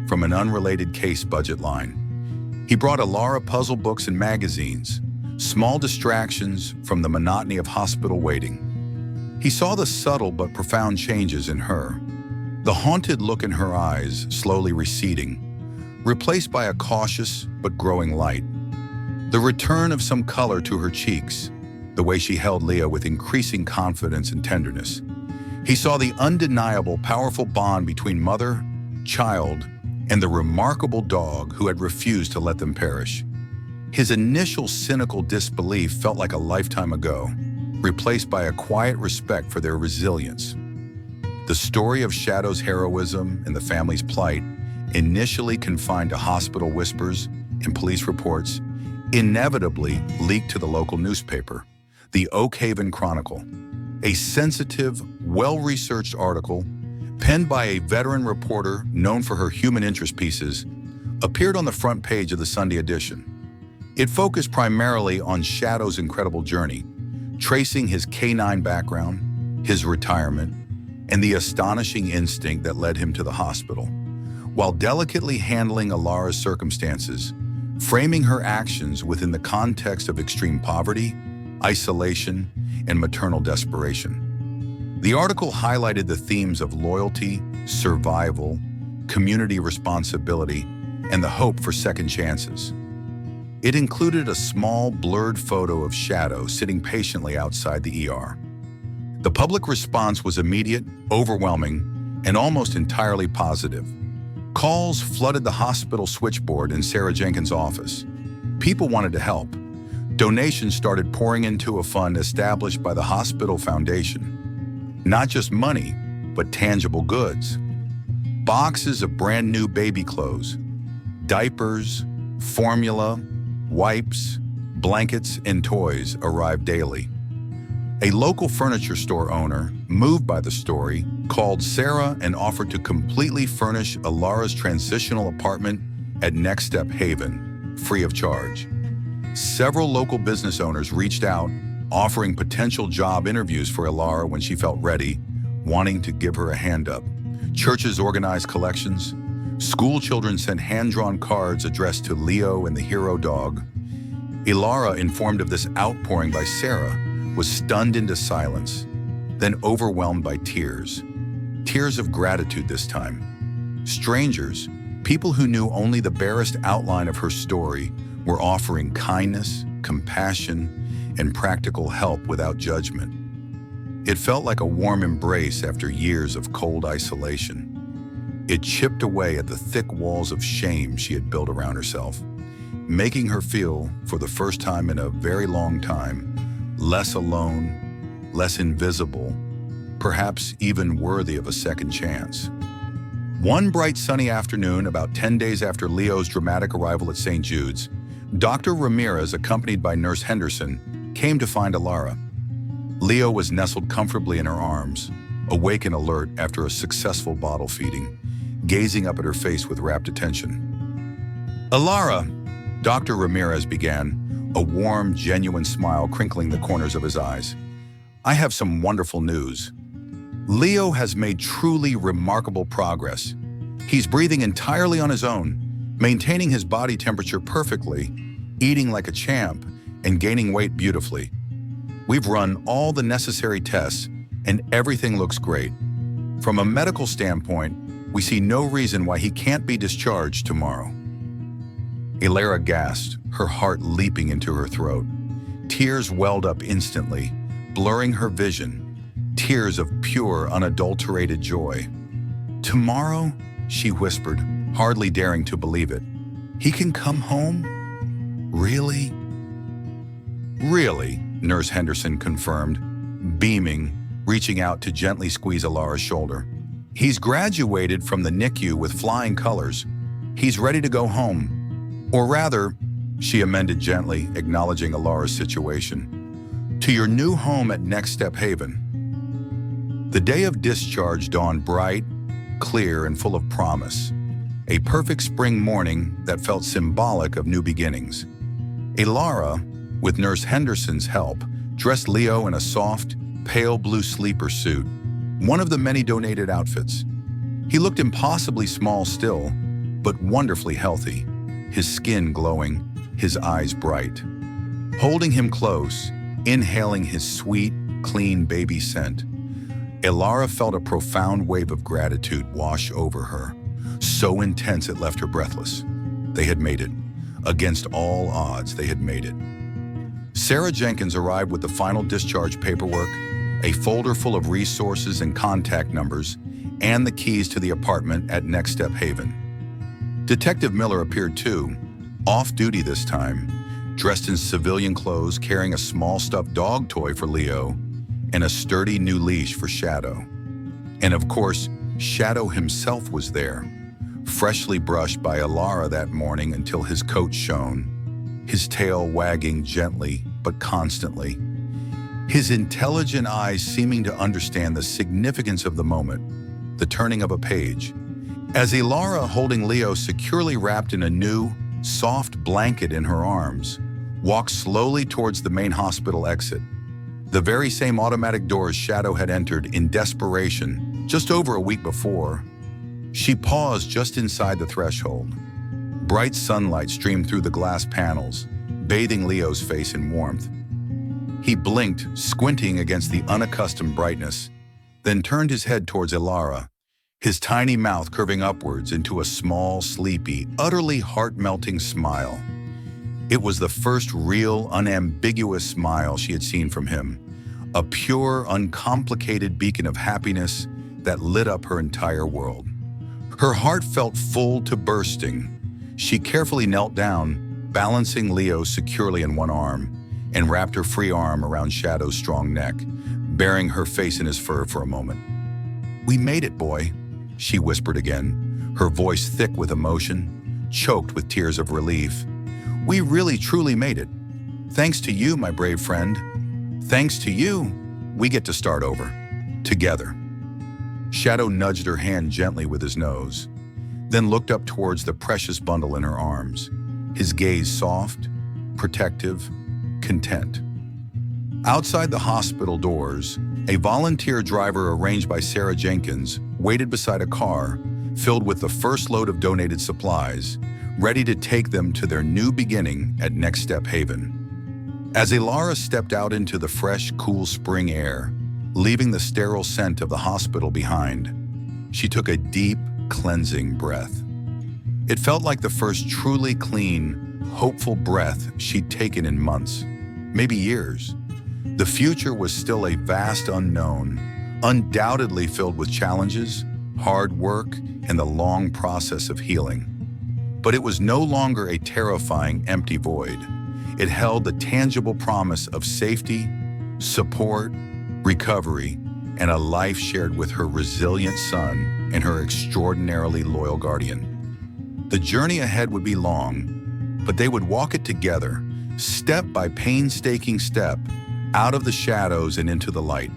from an unrelated case budget line. He brought Elara puzzle books and magazines, small distractions from the monotony of hospital waiting. He saw the subtle but profound changes in her, the haunted look in her eyes slowly receding, replaced by a cautious but growing light, the return of some color to her cheeks, the way she held Leo with increasing confidence and tenderness. He saw the undeniable, powerful bond between mother, child, and the remarkable dog who had refused to let them perish. His initial cynical disbelief felt like a lifetime ago, replaced by a quiet respect for their resilience. The story of Shadow's heroism and the family's plight, initially confined to hospital whispers and police reports, inevitably leaked to the local newspaper, the Oak Haven Chronicle. A sensitive, well-researched article, penned by a veteran reporter known for her human interest pieces, appeared on the front page of the Sunday edition. It focused primarily on Shadow's incredible journey, tracing his canine background, his retirement, and the astonishing instinct that led him to the hospital, while delicately handling Elara's circumstances, framing her actions within the context of extreme poverty, isolation, and maternal desperation. The article highlighted the themes of loyalty, survival, community responsibility, and the hope for second chances. It included a small, blurred photo of Shadow sitting patiently outside the ER. The public response was immediate, overwhelming, and almost entirely positive. Calls flooded the hospital switchboard in Sarah Jenkins' office. People wanted to help. Donations started pouring into a fund established by the hospital foundation. Not just money, but tangible goods. Boxes of brand new baby clothes, Diapers, formula, wipes, blankets, and toys arrived daily. A local furniture store owner, moved by the story, called Sarah and offered to completely furnish Elara's transitional apartment at Next Step Haven, free of charge. Several local business owners reached out, offering potential job interviews for Elara when she felt ready, wanting to give her a hand up. Churches organized collections. School children sent hand-drawn cards addressed to Leo and the hero dog. Elara, informed of this outpouring by Sarah, was stunned into silence, then overwhelmed by tears. Tears of gratitude this time. Strangers, people who knew only the barest outline of her story, were offering kindness, compassion, and practical help without judgment. It felt like a warm embrace after years of cold isolation. It chipped away at the thick walls of shame she had built around herself, making her feel, for the first time in a very long time, less alone, less invisible, perhaps even worthy of a second chance. One bright sunny afternoon, about 10 days after Leo's dramatic arrival at St. Jude's, Dr. Ramirez, accompanied by Nurse Henderson, came to find Elara. Leo was nestled comfortably in her arms, awake and alert after a successful bottle feeding, gazing up at her face with rapt attention. "Elara," Dr. Ramirez began, a warm, genuine smile crinkling the corners of his eyes. "I have some wonderful news. Leo has made truly remarkable progress. He's breathing entirely on his own, maintaining his body temperature perfectly, eating like a champ, and gaining weight beautifully. We've run all the necessary tests, and everything looks great. From a medical standpoint, we see no reason why he can't be discharged tomorrow." Elara gasped, her heart leaping into her throat. Tears welled up instantly, blurring her vision, tears of pure, unadulterated joy. "Tomorrow?" she whispered, hardly daring to believe it. "He can come home? Really?" "Really," Nurse Henderson confirmed, beaming, reaching out to gently squeeze Elara's shoulder. "He's graduated from the NICU with flying colors. He's ready to go home. Or rather," she amended gently, acknowledging Elara's situation, "to your new home at Next Step Haven." The day of discharge dawned bright, clear, and full of promise. A perfect spring morning that felt symbolic of new beginnings. Elara, with Nurse Henderson's help, dressed Leo in a soft, pale blue sleeper suit, one of the many donated outfits. He looked impossibly small still, but wonderfully healthy, his skin glowing, his eyes bright. Holding him close, inhaling his sweet, clean baby scent, Elara felt a profound wave of gratitude wash over her, so intense it left her breathless. They had made it. Against all odds, they had made it. Sarah Jenkins arrived with the final discharge paperwork, a folder full of resources and contact numbers, and the keys to the apartment at Next Step Haven. Detective Miller appeared too, off-duty this time, dressed in civilian clothes, carrying a small stuffed dog toy for Leo and a sturdy new leash for Shadow. And of course, Shadow himself was there, freshly brushed by Elara that morning until his coat shone, his tail wagging gently but constantly, his intelligent eyes seeming to understand the significance of the moment, the turning of a page. As Elara, holding Leo securely wrapped in a new, soft blanket in her arms, walked slowly towards the main hospital exit, the very same automatic doors Shadow had entered in desperation just over a week before, she paused just inside the threshold. Bright sunlight streamed through the glass panels, bathing Leo's face in warmth. He blinked, squinting against the unaccustomed brightness, then turned his head towards Elara, his tiny mouth curving upwards into a small, sleepy, utterly heart-melting smile. It was the first real, unambiguous smile she had seen from him, a pure, uncomplicated beacon of happiness that lit up her entire world. Her heart felt full to bursting. She carefully knelt down, balancing Leo securely in one arm, and wrapped her free arm around Shadow's strong neck, burying her face in his fur for a moment. "We made it, boy," she whispered again, her voice thick with emotion, choked with tears of relief. "We really truly made it. Thanks to you, my brave friend. Thanks to you, we get to start over. Together." Shadow nudged her hand gently with his nose, then looked up towards the precious bundle in her arms, his gaze soft, protective, content. Outside the hospital doors, a volunteer driver arranged by Sarah Jenkins waited beside a car filled with the first load of donated supplies, ready to take them to their new beginning at Next Step Haven. As Elara stepped out into the fresh, cool spring air, leaving the sterile scent of the hospital behind, she took a deep, cleansing breath. It felt like the first truly clean, hopeful breath she'd taken in months, maybe years. The future was still a vast unknown, undoubtedly filled with challenges, hard work, and the long process of healing. But it was no longer a terrifying, empty void. It held the tangible promise of safety, support, recovery, and a life shared with her resilient son and her extraordinarily loyal guardian. The journey ahead would be long, but they would walk it together, step by painstaking step, out of the shadows and into the light.